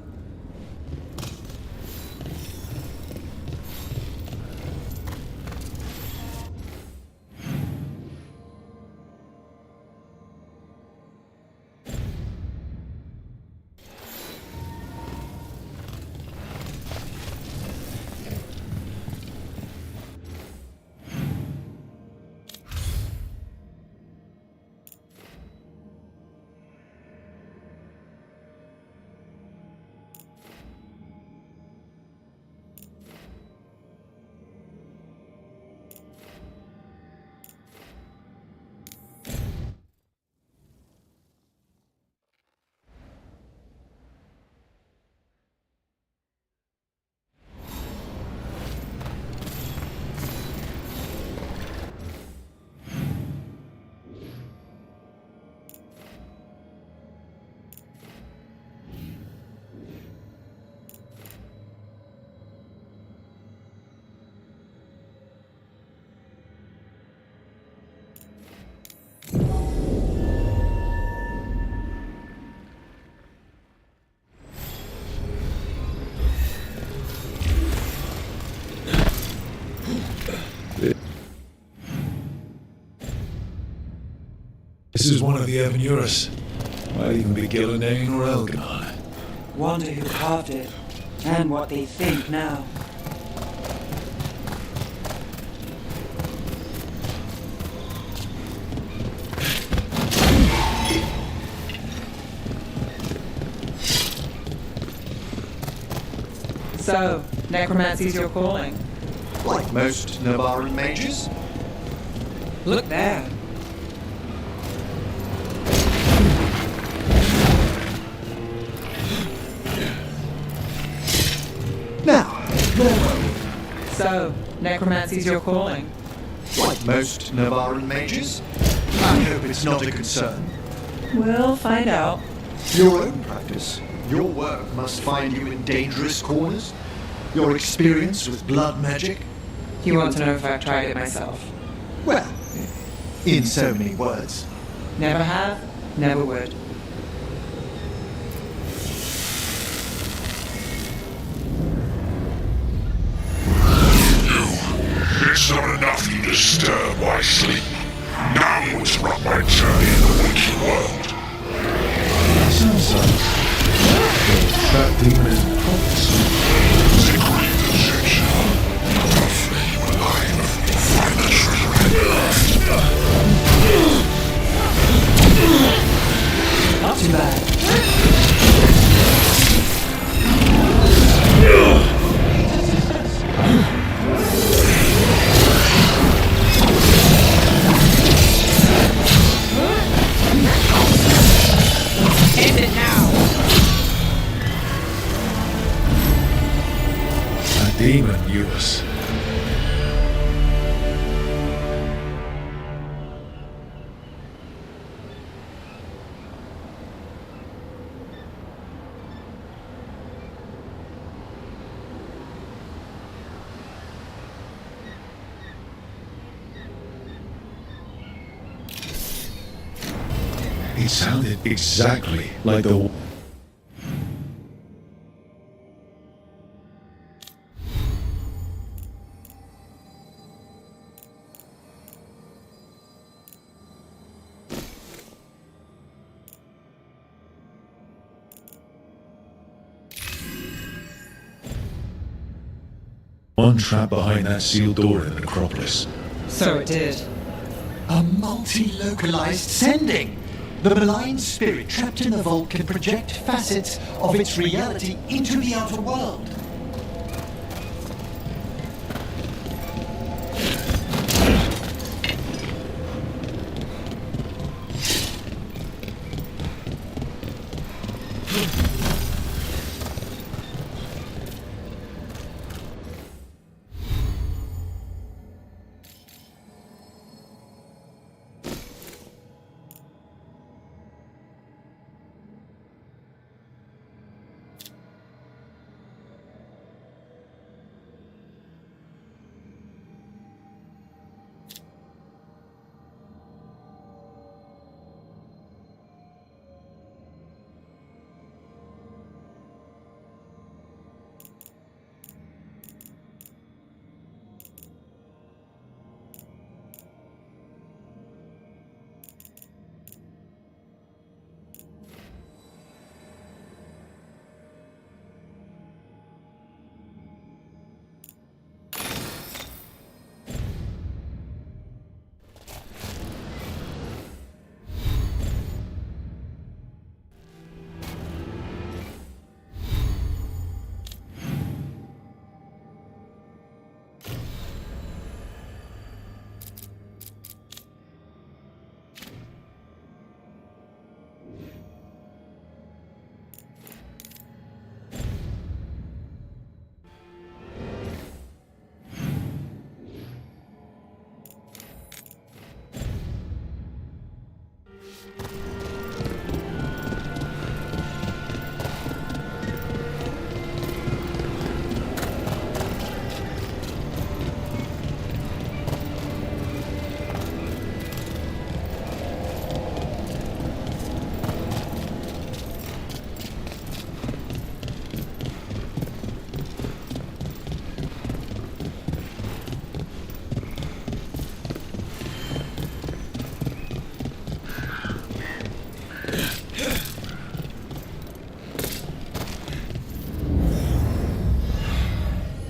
This is one of the Evanuris. Might even be Gillenane or Elgon. Wonder who carved it, and what they think now. So, necromancy's your calling? Like most Navarran mages? Look there. Now, where were we? So, necromancy's your calling? Like most Navarran mages? I hope it's not a concern. We'll find out. Your own practice. Your work must find you in dangerous corners. Your experience with blood magic. You want to know if I've tried it myself? Well, in so many words. Never have, never would. It's not enough you disturb my sleep. Now you interrupt my journey in the waking world. Sounds like that demon is The great deception. The flame alive. Find the treasure and earth. Not too bad. demon knew us. It sounded exactly like the... one trap behind that sealed door in the necropolis. So it did. A multi-localized sending! The malign spirit trapped in the vault can project facets of its reality into the outer world.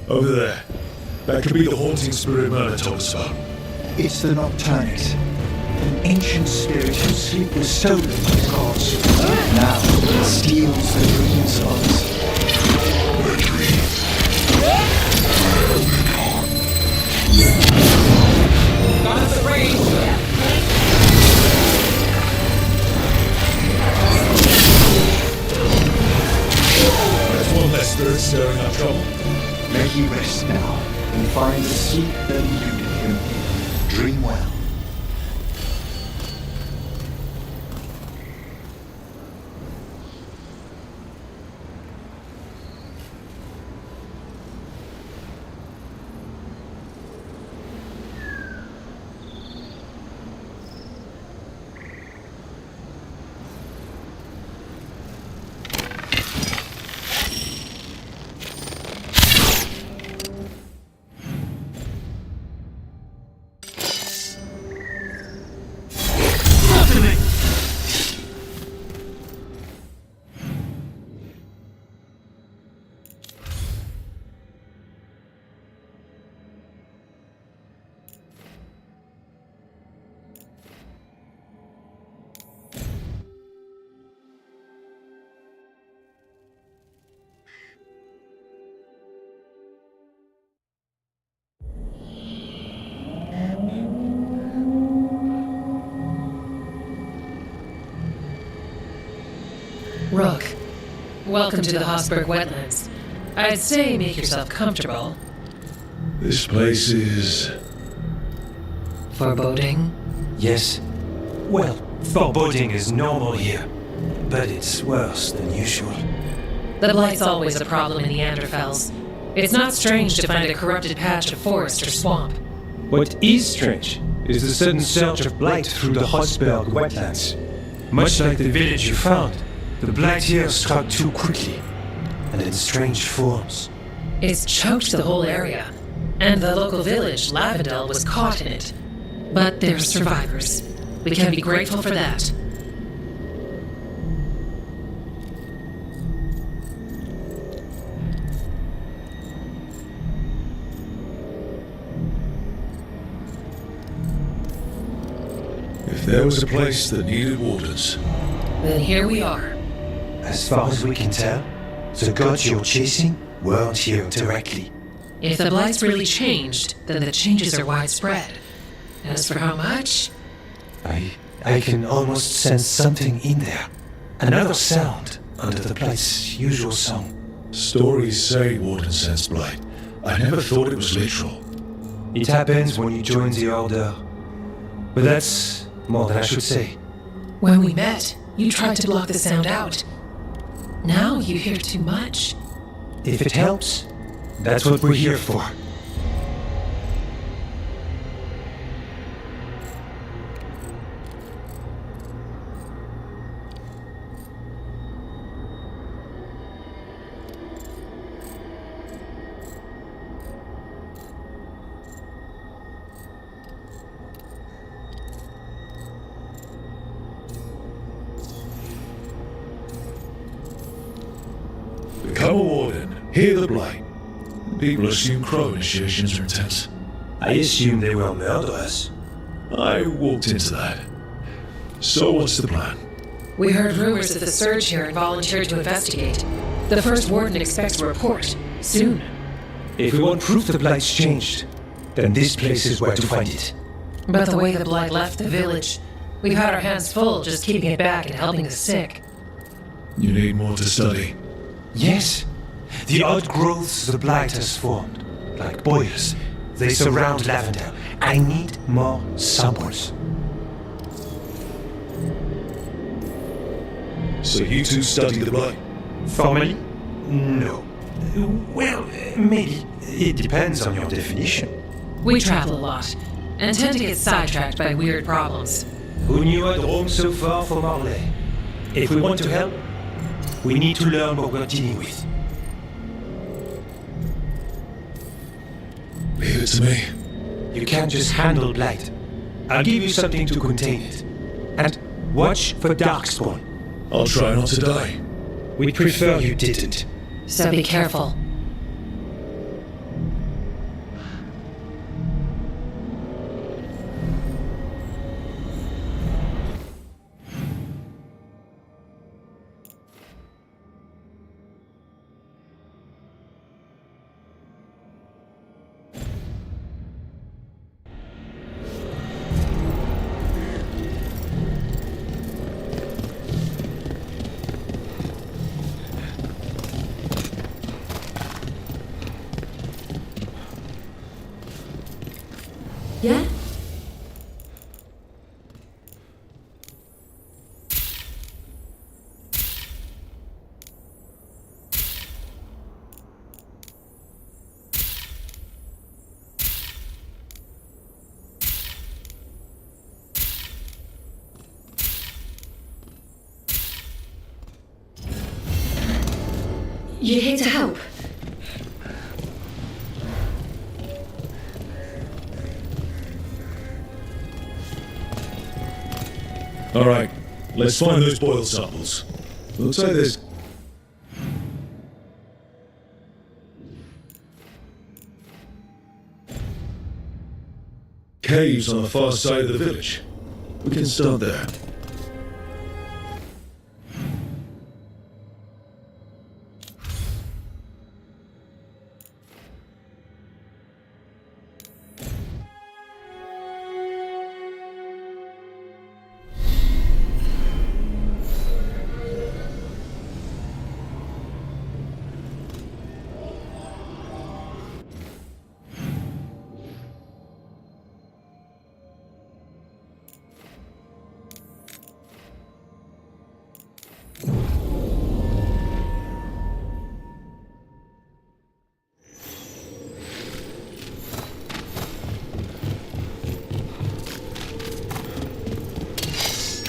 Over there. That could be the haunting spirit Merlin told us about. It's the Nocturnus, an ancient spirit whose sleep was stolen by the gods. Now it steals the dreams of others. My dreams. Not afraid. There's one less spirit stirring up trouble. May he rest now and find the sleep that eluded him. Dream well. Rook, welcome to the Hosberg wetlands. I'd say make yourself comfortable. This place is... Foreboding? Yes. Well, foreboding is normal here, but it's worse than usual. The Blight's always a problem in the Neanderthals. It's not strange to find a corrupted patch of forest or swamp. What is strange is the sudden surge of blight through the Hosberg wetlands. Much like the village you found, the blight here struck too quickly, and in strange forms. It's choked the whole area, and the local village, Lavendel, was caught in it. But they're survivors. We can be grateful for that. If there was a place that needed wardens, Then here we are. As far as we can tell, the gods you're chasing weren't here directly. If the Blight's really changed, then the changes are widespread. As for how much? I can almost sense something in there. Another sound under the blight's usual song. stories say Warden sense blight. I never thought it was literal. It happens when you join the Order. But that's more than I should say. When we met, you tried to block the sound out. Now you hear too much. If it helps, that's what we're here for. Become a warden. Hear the blight. People assume crow initiations are intense. I assume they were murderers. I walked into that. So what's the plan? We heard rumors of the surge here and volunteered to investigate. The first warden expects a report. Soon. If we want proof the Blight's changed, then this place is where to find it. But the way the blight left the village, we've had our hands full just keeping it back and helping the sick. You need more to study. Yes. The odd growths the Blight has formed, like boils, they surround Lavender. I need more samples. So you two study the blight? Formally? No. Well, maybe. It depends on your definition. We travel a lot, and tend to get sidetracked by weird problems. Who knew I'd roam so far from Marley? If we want to help, we need to learn what we're dealing with. Leave it to me. You can't just handle Blight. I'll give you something to contain it. And watch for Darkspawn. I'll try not to die. We'd prefer you didn't. So be careful. Yeah? You're here to help. All right, let's find those boil samples. Looks like there's... caves on the far side of the village. We can start there.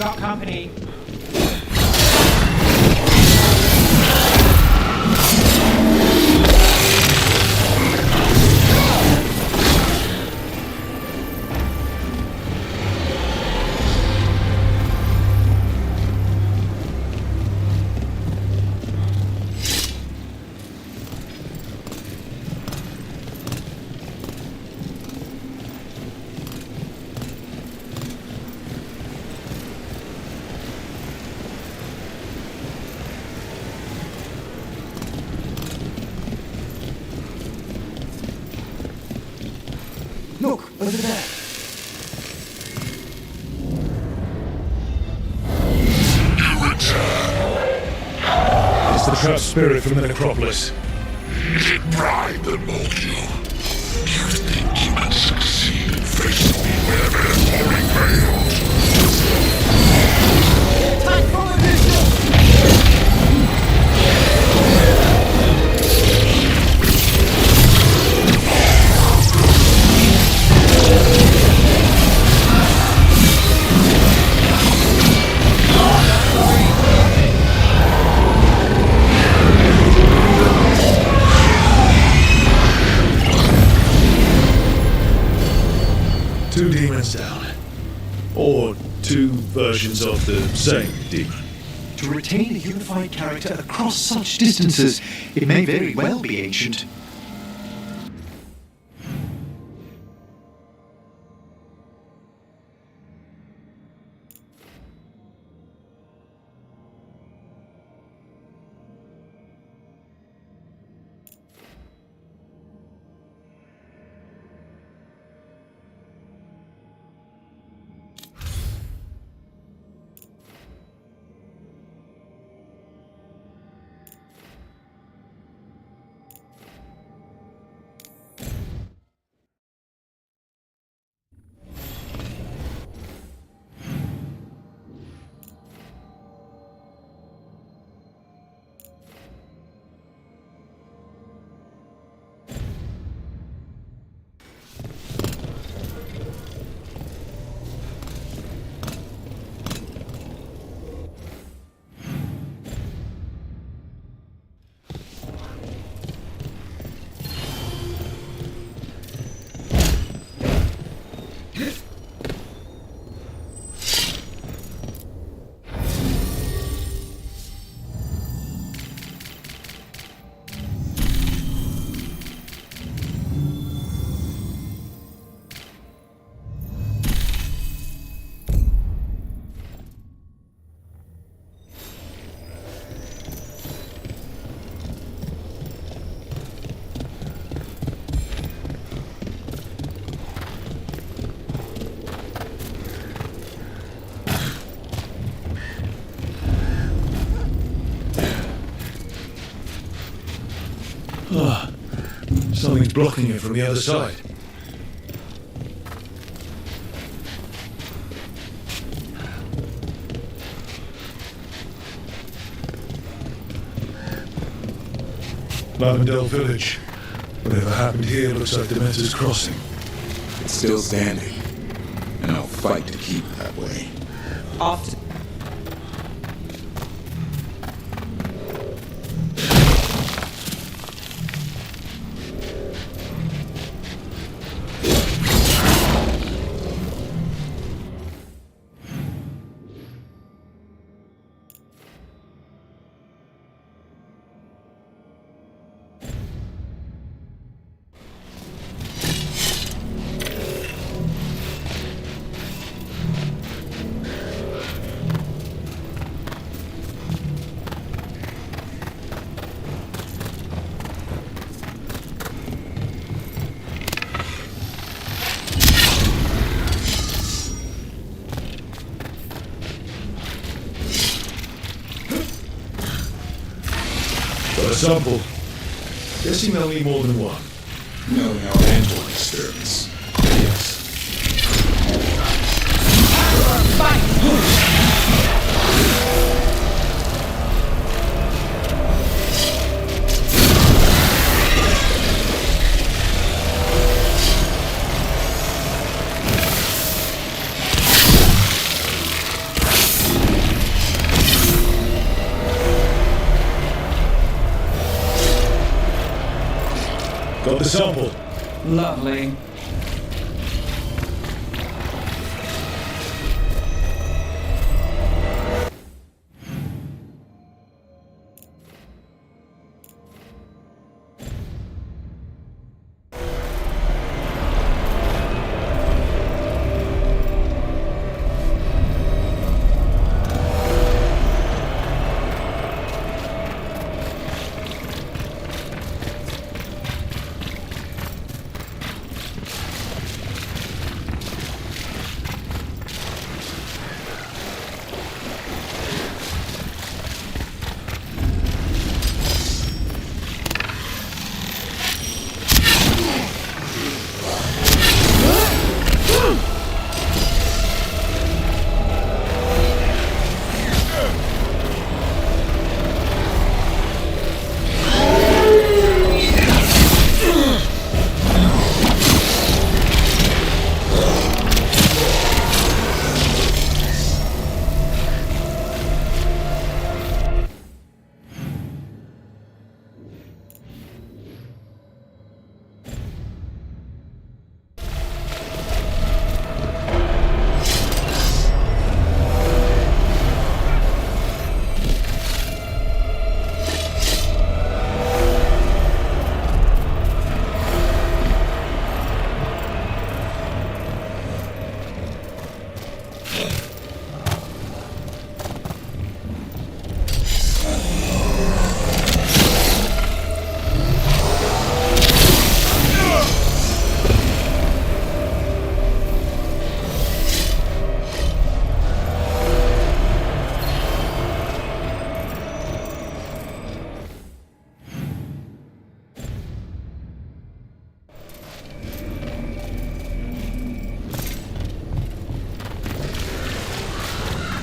got company. Look, over there. It's the trapped spirit from the necropolis. Is it pride that mold you? Do you think you can succeed in facing me where Venatory failed? Time for addition! Two demons down. Or two versions of the same demon. To retain a unified character across such distances, it may very well be ancient. Something's blocking it from the other side. Lavendel Village. Whatever happened here looks like Demeter's Crossing. It's still standing, and I'll fight to keep it that way. Often. Got a sample. Guessing they'll need more than one. Knowing our Android experiments. Yes. Got the sample. Lovely.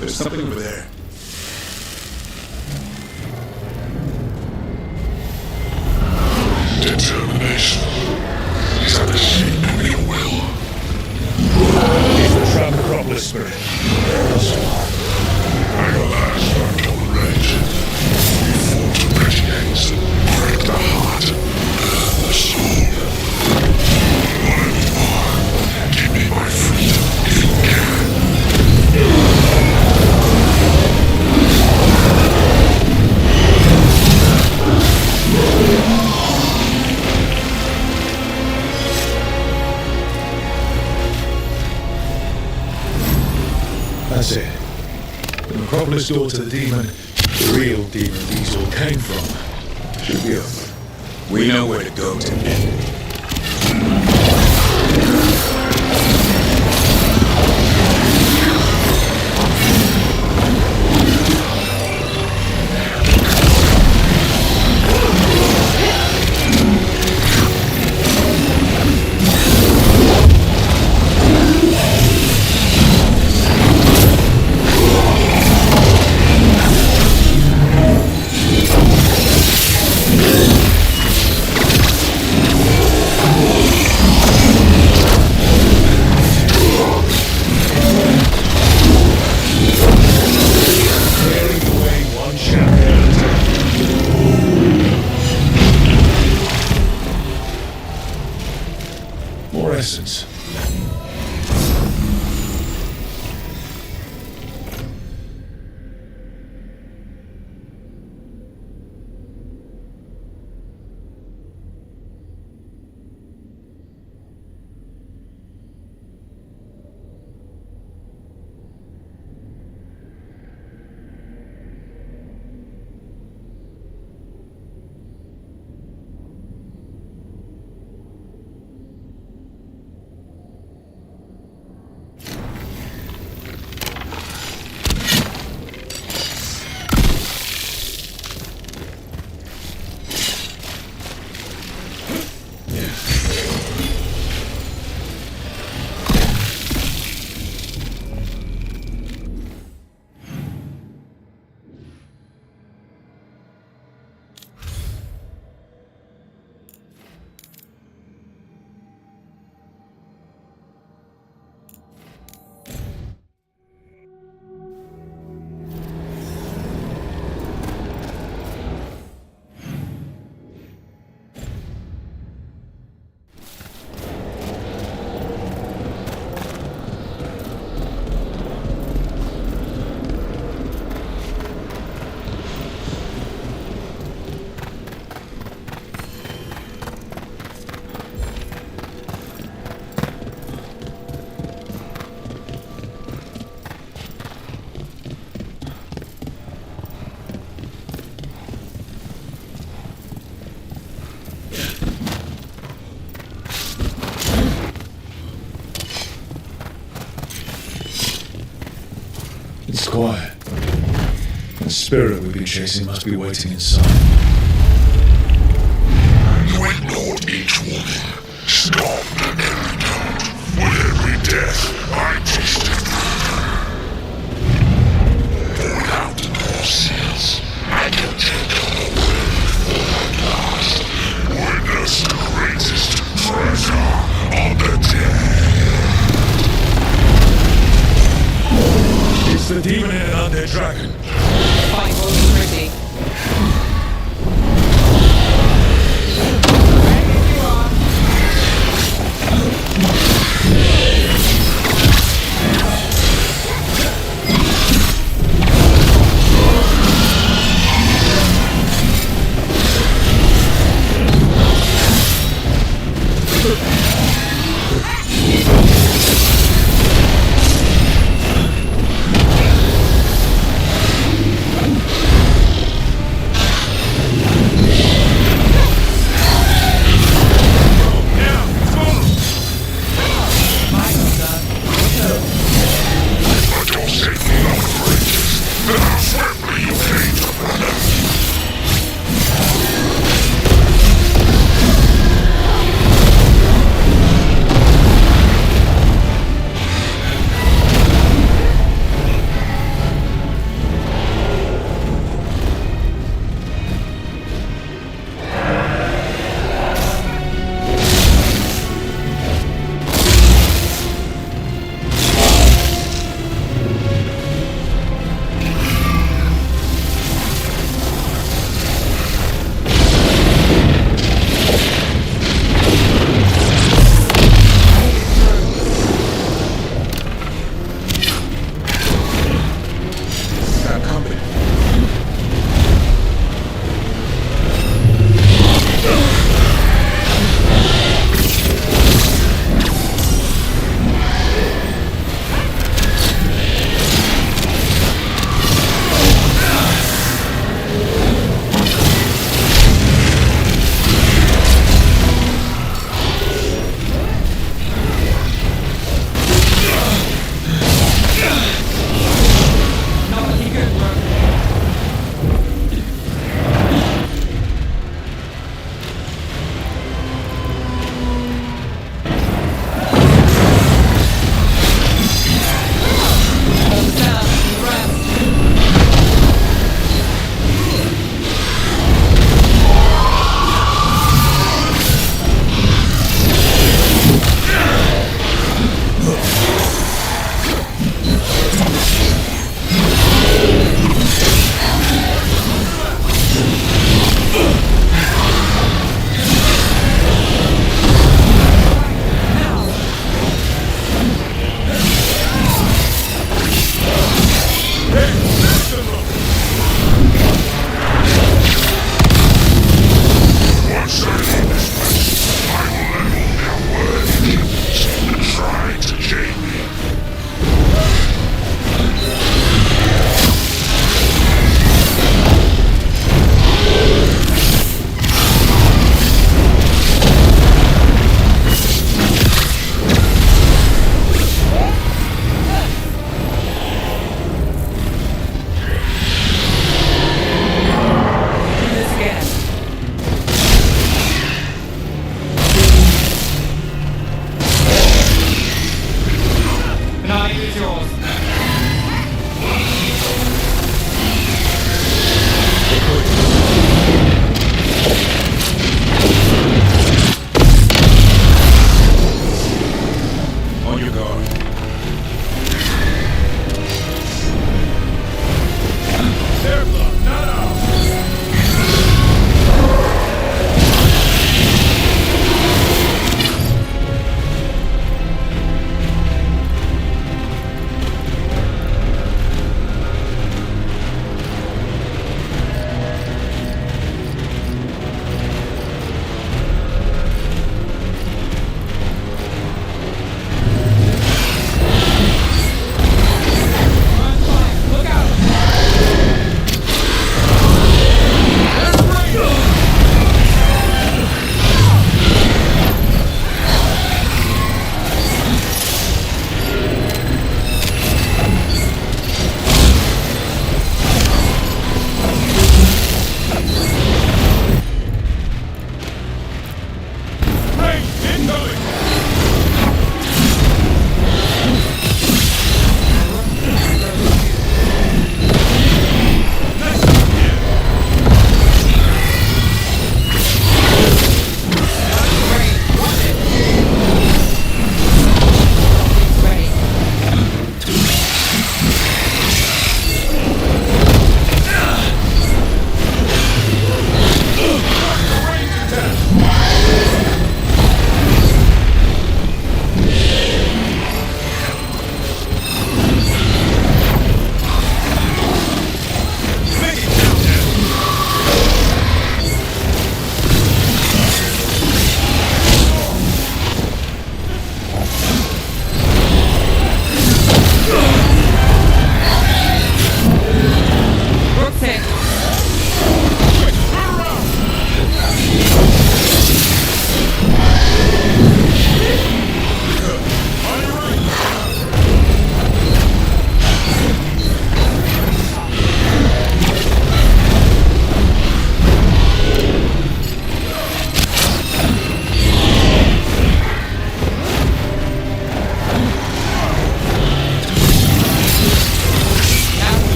There's something over there. Determination is at the shape of your will. It's the trap Acropolis spirit. At last I'm tolerate. We fought to pretty ends, break the heart, burn the soul. Not anymore. Give me my freedom if you can. That's it. The Acropolis door to the demon, the real demon these all came from, should be open. We know where to go to end it. quiet. The spirit we've been chasing must be waiting inside. You ignored each warning, stopped at every note. With every death, I tasted freedom. For without the door seals, I can take away before at last. Witness the greatest treasure of the dead. It's the demon in an undead dragon. Fight was tricky.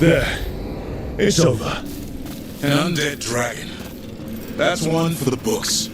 There. It's over. An undead dragon. That's one for the books.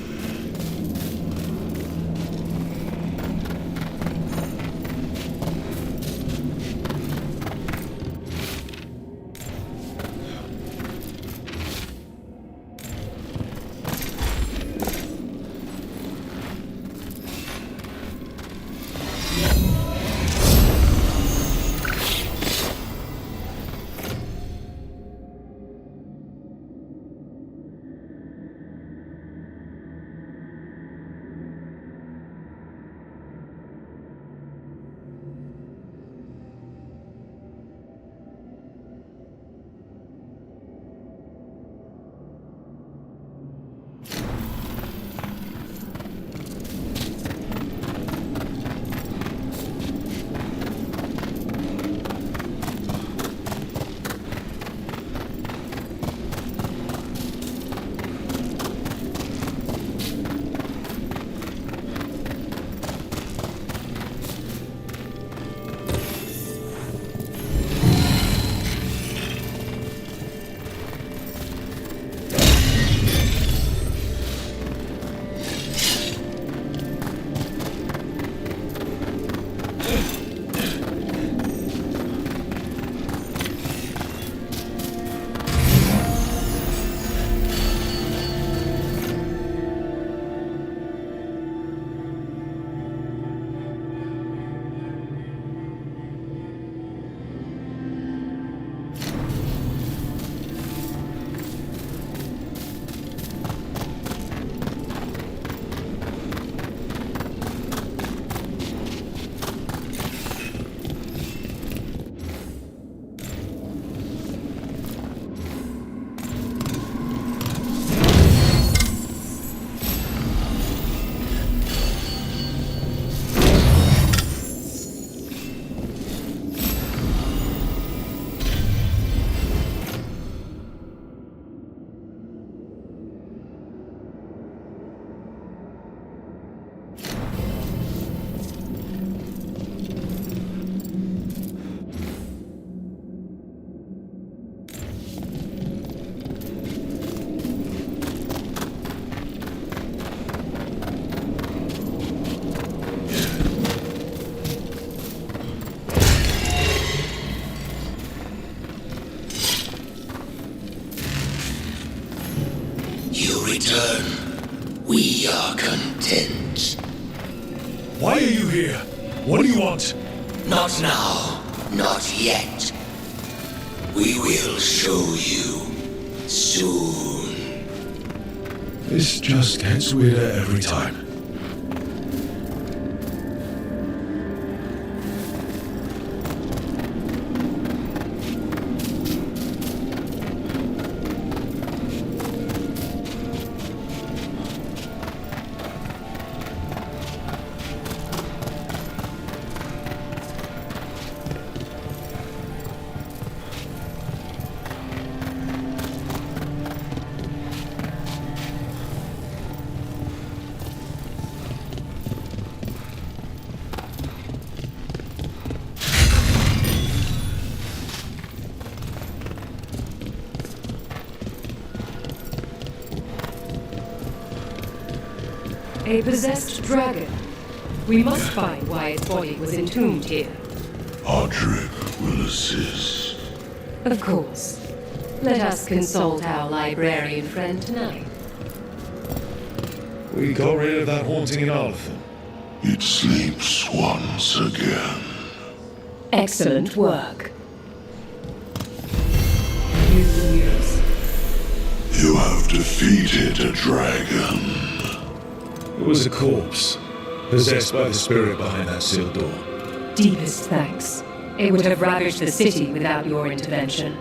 Return. We are content. Why are you here? What do you want? Not now. Not yet. We will show you soon. This just gets weirder every time. A possessed dragon. We must find why its body was entombed here. Audric will assist. Of course. Let us consult our librarian friend tonight. We got rid of that haunting in Arthur. It sleeps once again. Excellent work. Yes. You have defeated a dragon. It was a corpse, possessed by the spirit behind that sealed door. Deepest thanks. It would have ravaged the city without your intervention.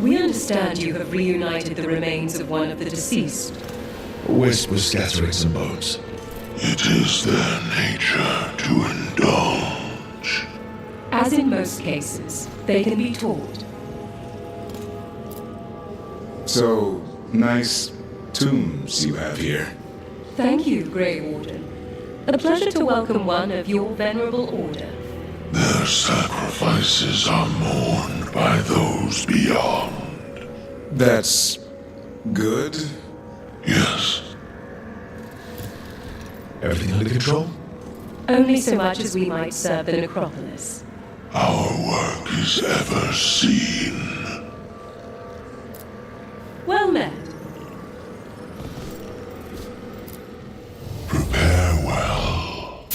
We understand you have reunited the remains of one of the deceased. A wisp was scattering some bones. It is their nature to indulge. As in most cases, they can be taught. So, nice tombs you have here. Thank you, Grey Warden. A pleasure to welcome one of your venerable order. Their sacrifices are mourned by those beyond. That's good? Yes. Everything under control? Only so much as we might serve the necropolis. Our work is ever seen. Well met. Prepare well.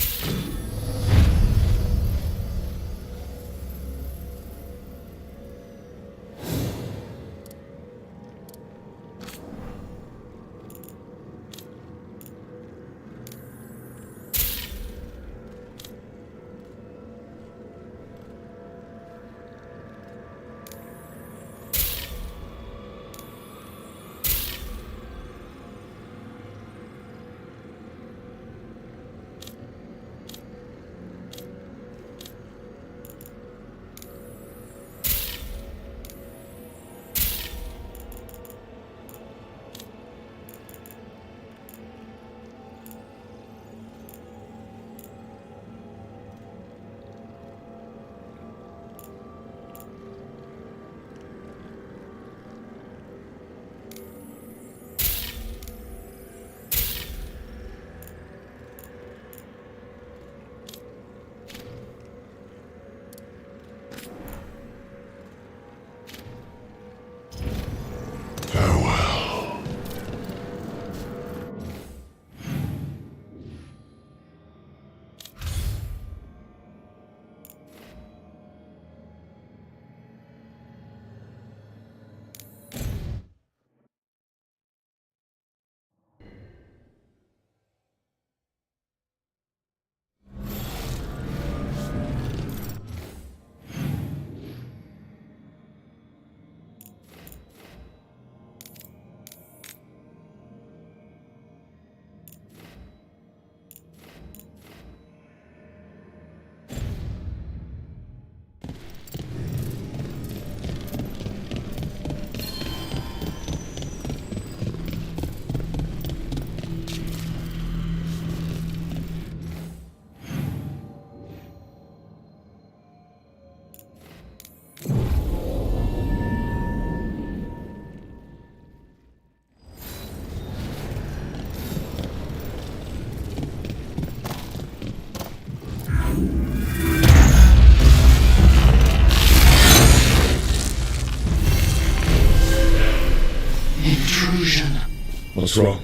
What's wrong?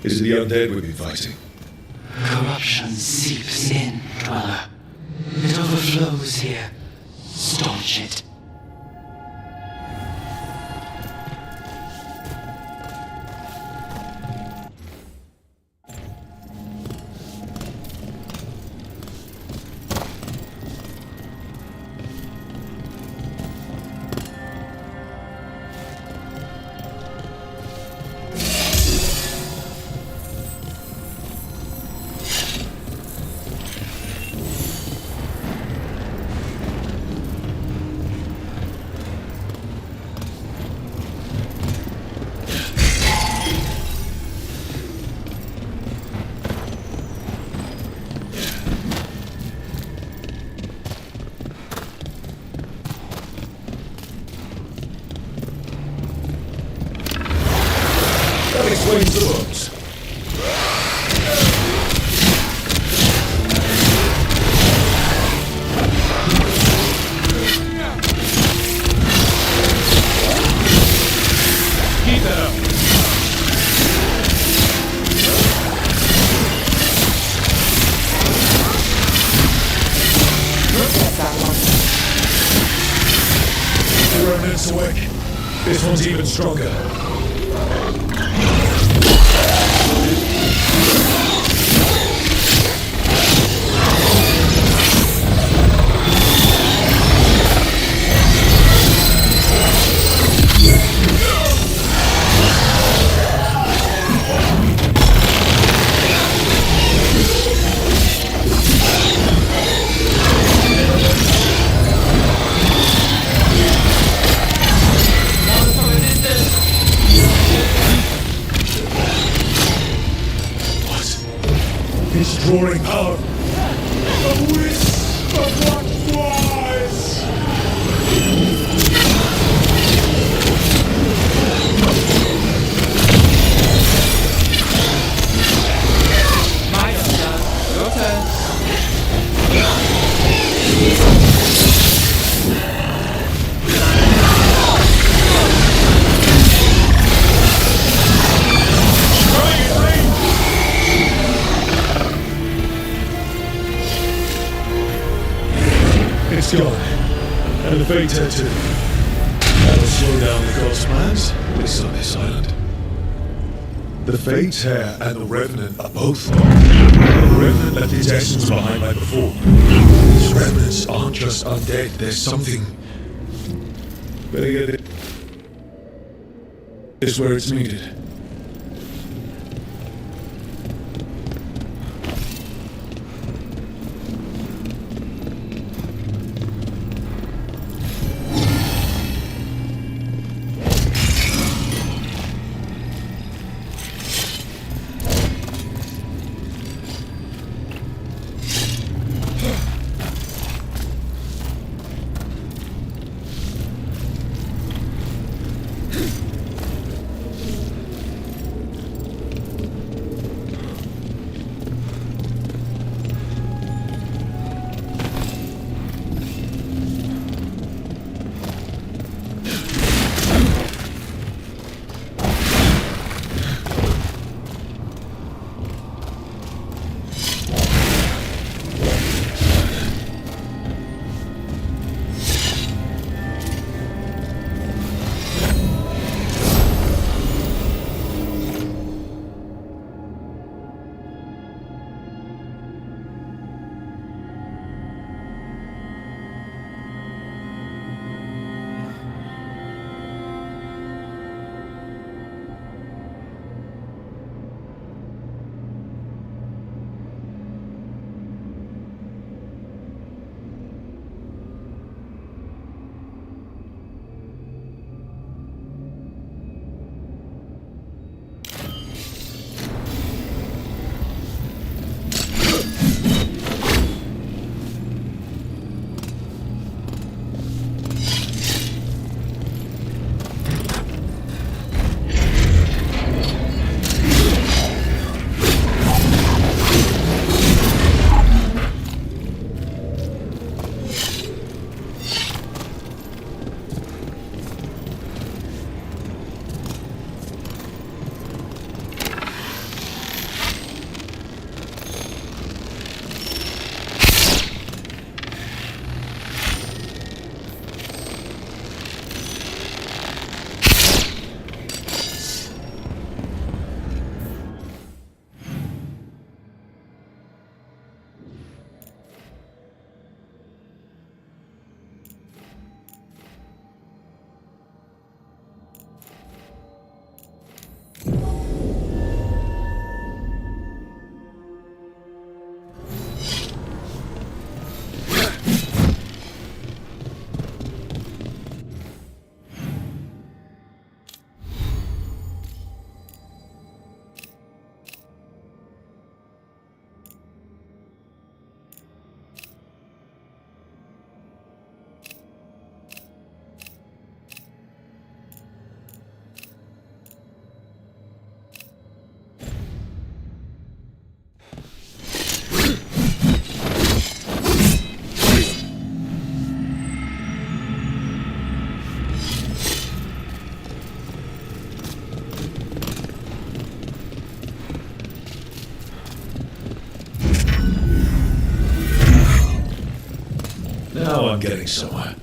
Is it the undead we've been fighting? Corruption seeps in, Dweller. It overflows here. Staunch it. That explains the books. Keep that up. The remnants awake. This one's even stronger. It's drawing power. A wisp of light. Fate Tattoo. That'll slow down the God's plans, at least on this island. The Fate Hair and the Revenant are both gone. The Revenant left his essence behind like before. These Revenants aren't just undead, there's something... Better get it. It's where it's needed. Now I'm getting somewhere.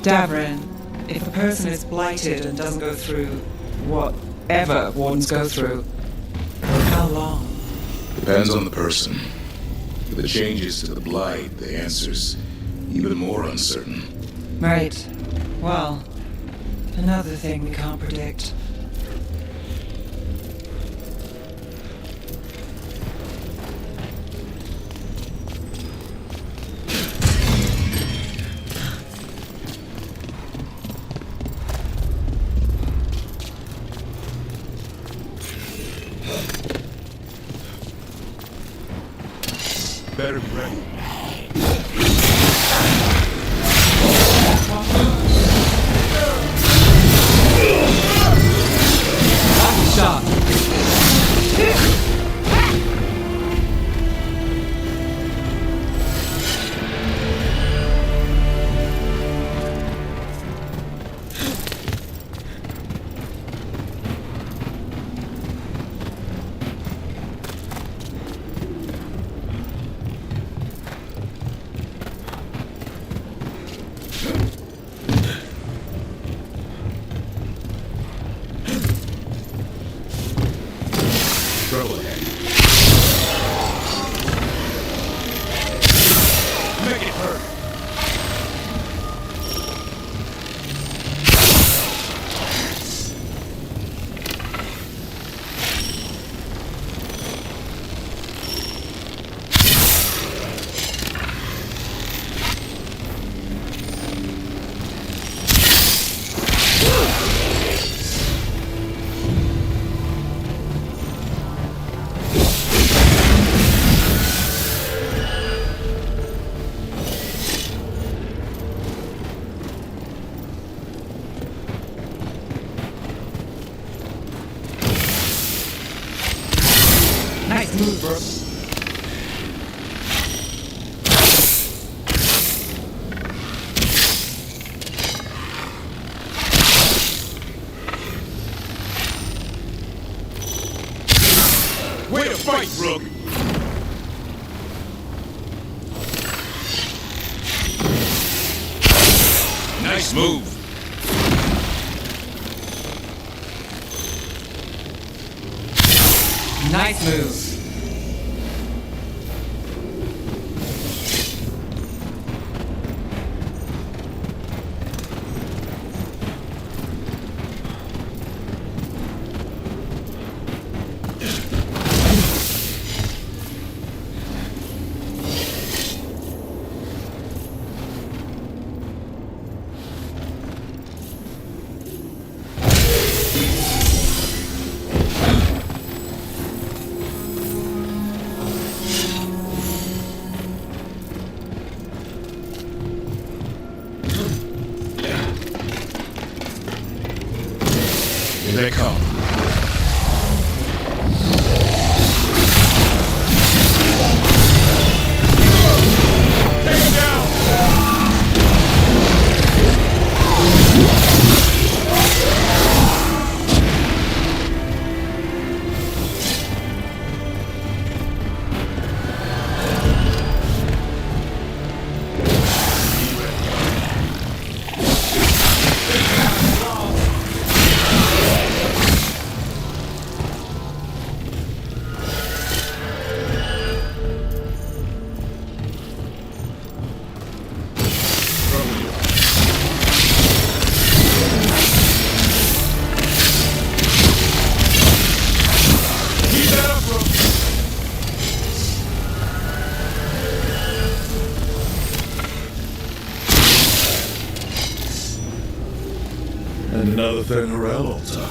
Davrin, if a person is blighted and doesn't go through whatever wardens go through, how long? Depends on the person. With the changes to the blight, the answer's even more uncertain. Right. Well, another thing we can't predict. Better be ready. Lucky shot. Trouble ahead. Make it hurt. Nice move, bro. Way to fight, Rook! Nice move. Nice move. Here they come. Take him down! And another Thenarel altar.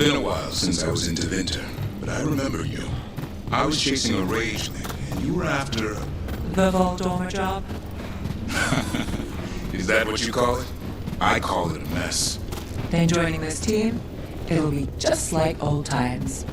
been a while since I was in Deventer, but I remember you. I was chasing a rageling, and you were after... The Voldormer job? Is that what you call it? I call it a mess. Then joining this team, it'll be just like old times.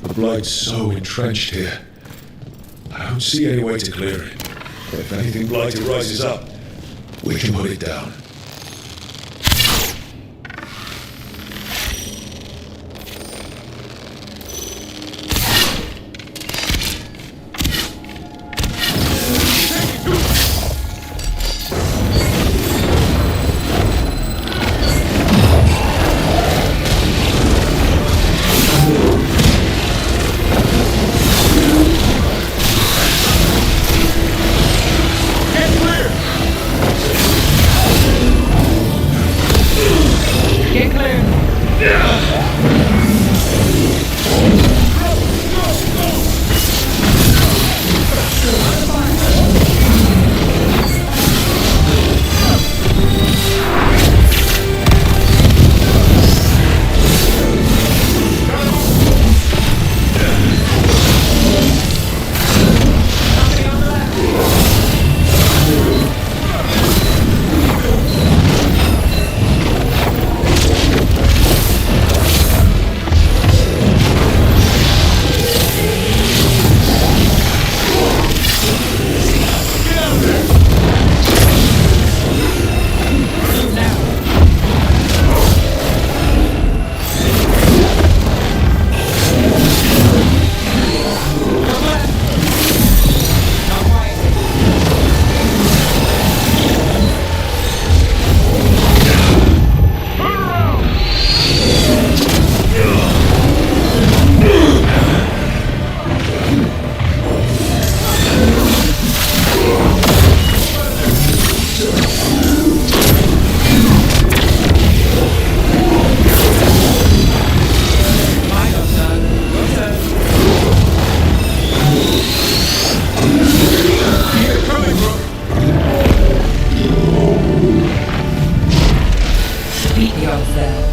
The blight's so entrenched here. I don't see any way to clear it. But if anything blighted rises up, we can put it down. beat the odds there.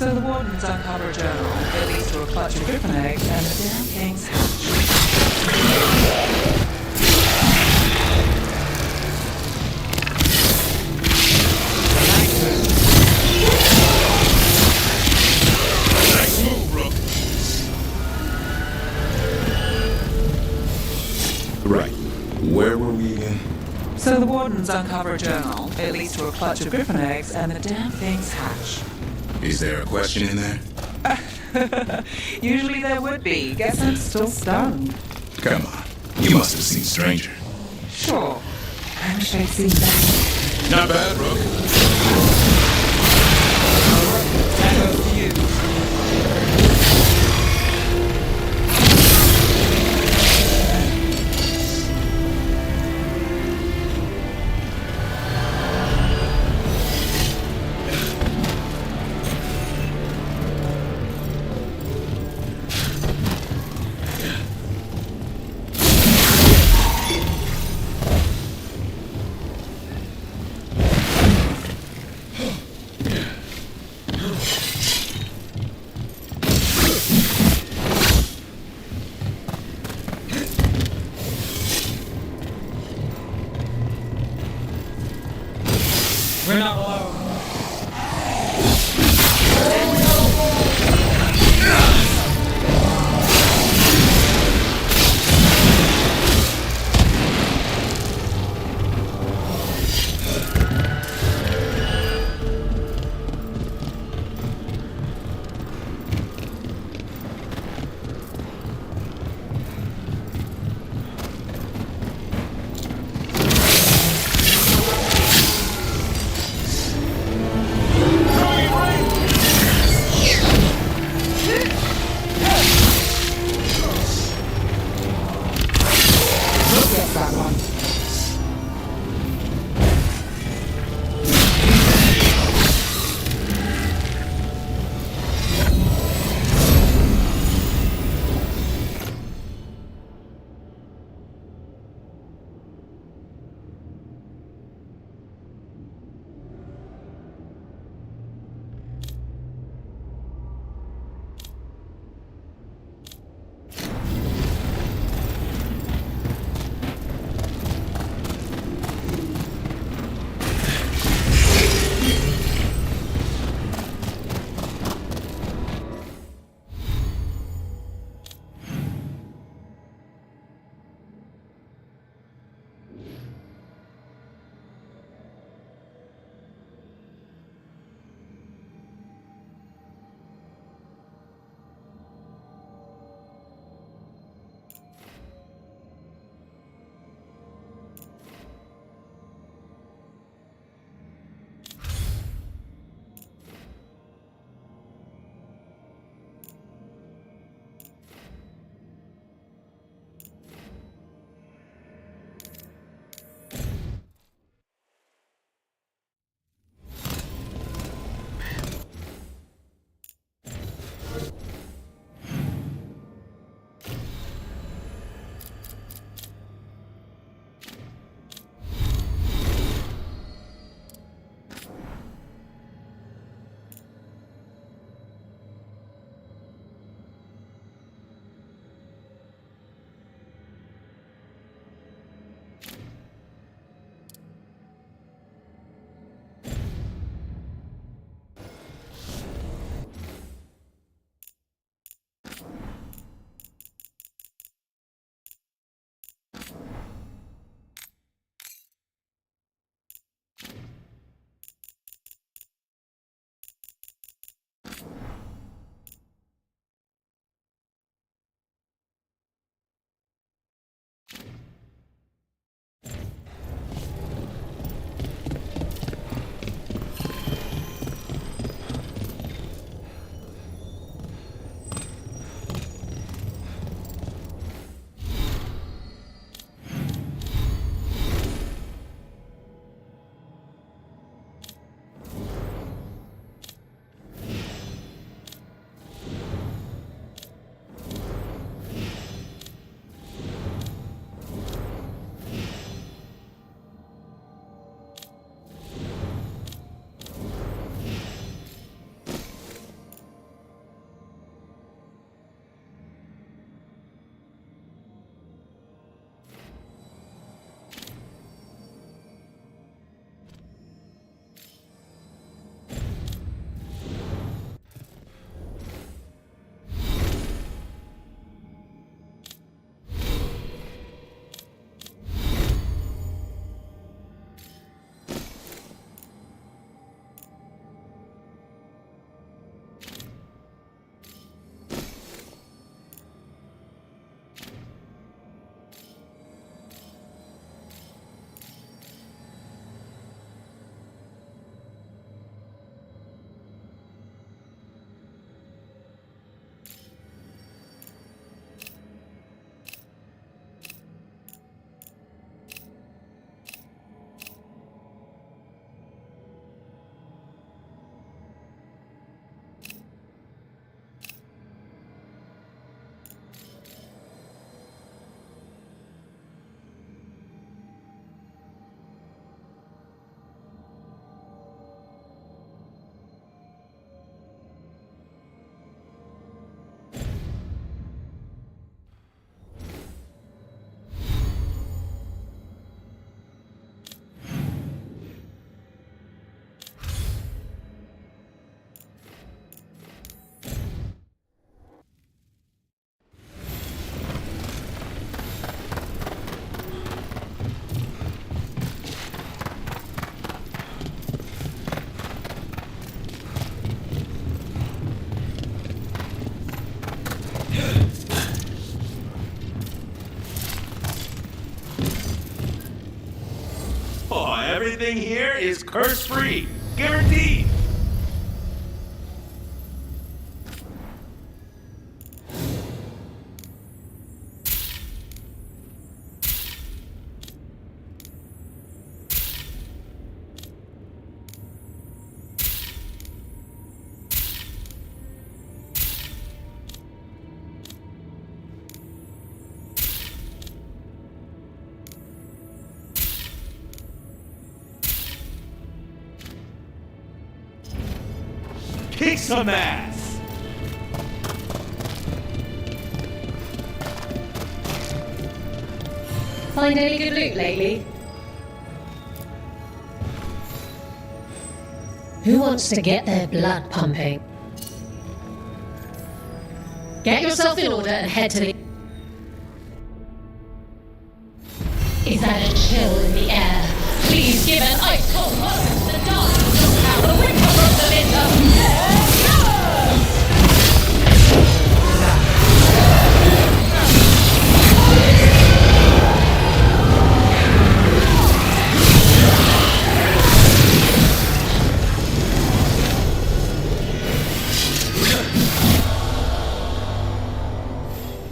So the wardens uncover a journal that leads to a clutch of griffin eggs and the damn thing's hatch. Nice move, bro. Right. Where were we again? So the wardens uncover a journal. It leads to a clutch of griffin eggs and the damn thing's hatch. Is there a question in there? Usually there would be. Guess I'm still stunned. Come on. You must have seen Stranger. Sure. I wish I'd seen that. Not bad, Rook. That goes to you. We're not alone. Everything here is curse-free. Guaranteed. Kick some ass! Find any good loot lately? Who wants to get their blood pumping? Get yourself in order and head to the... Is that a chill in the air? Please give an ice cold water to the dance somehow. The wind from the winter.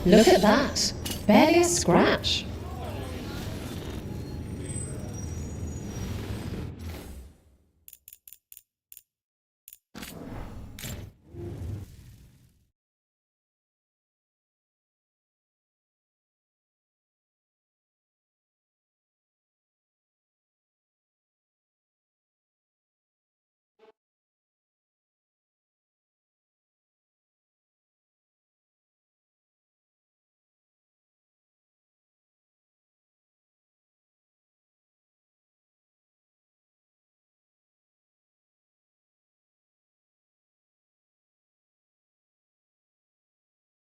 Look at that. Barely a scratch.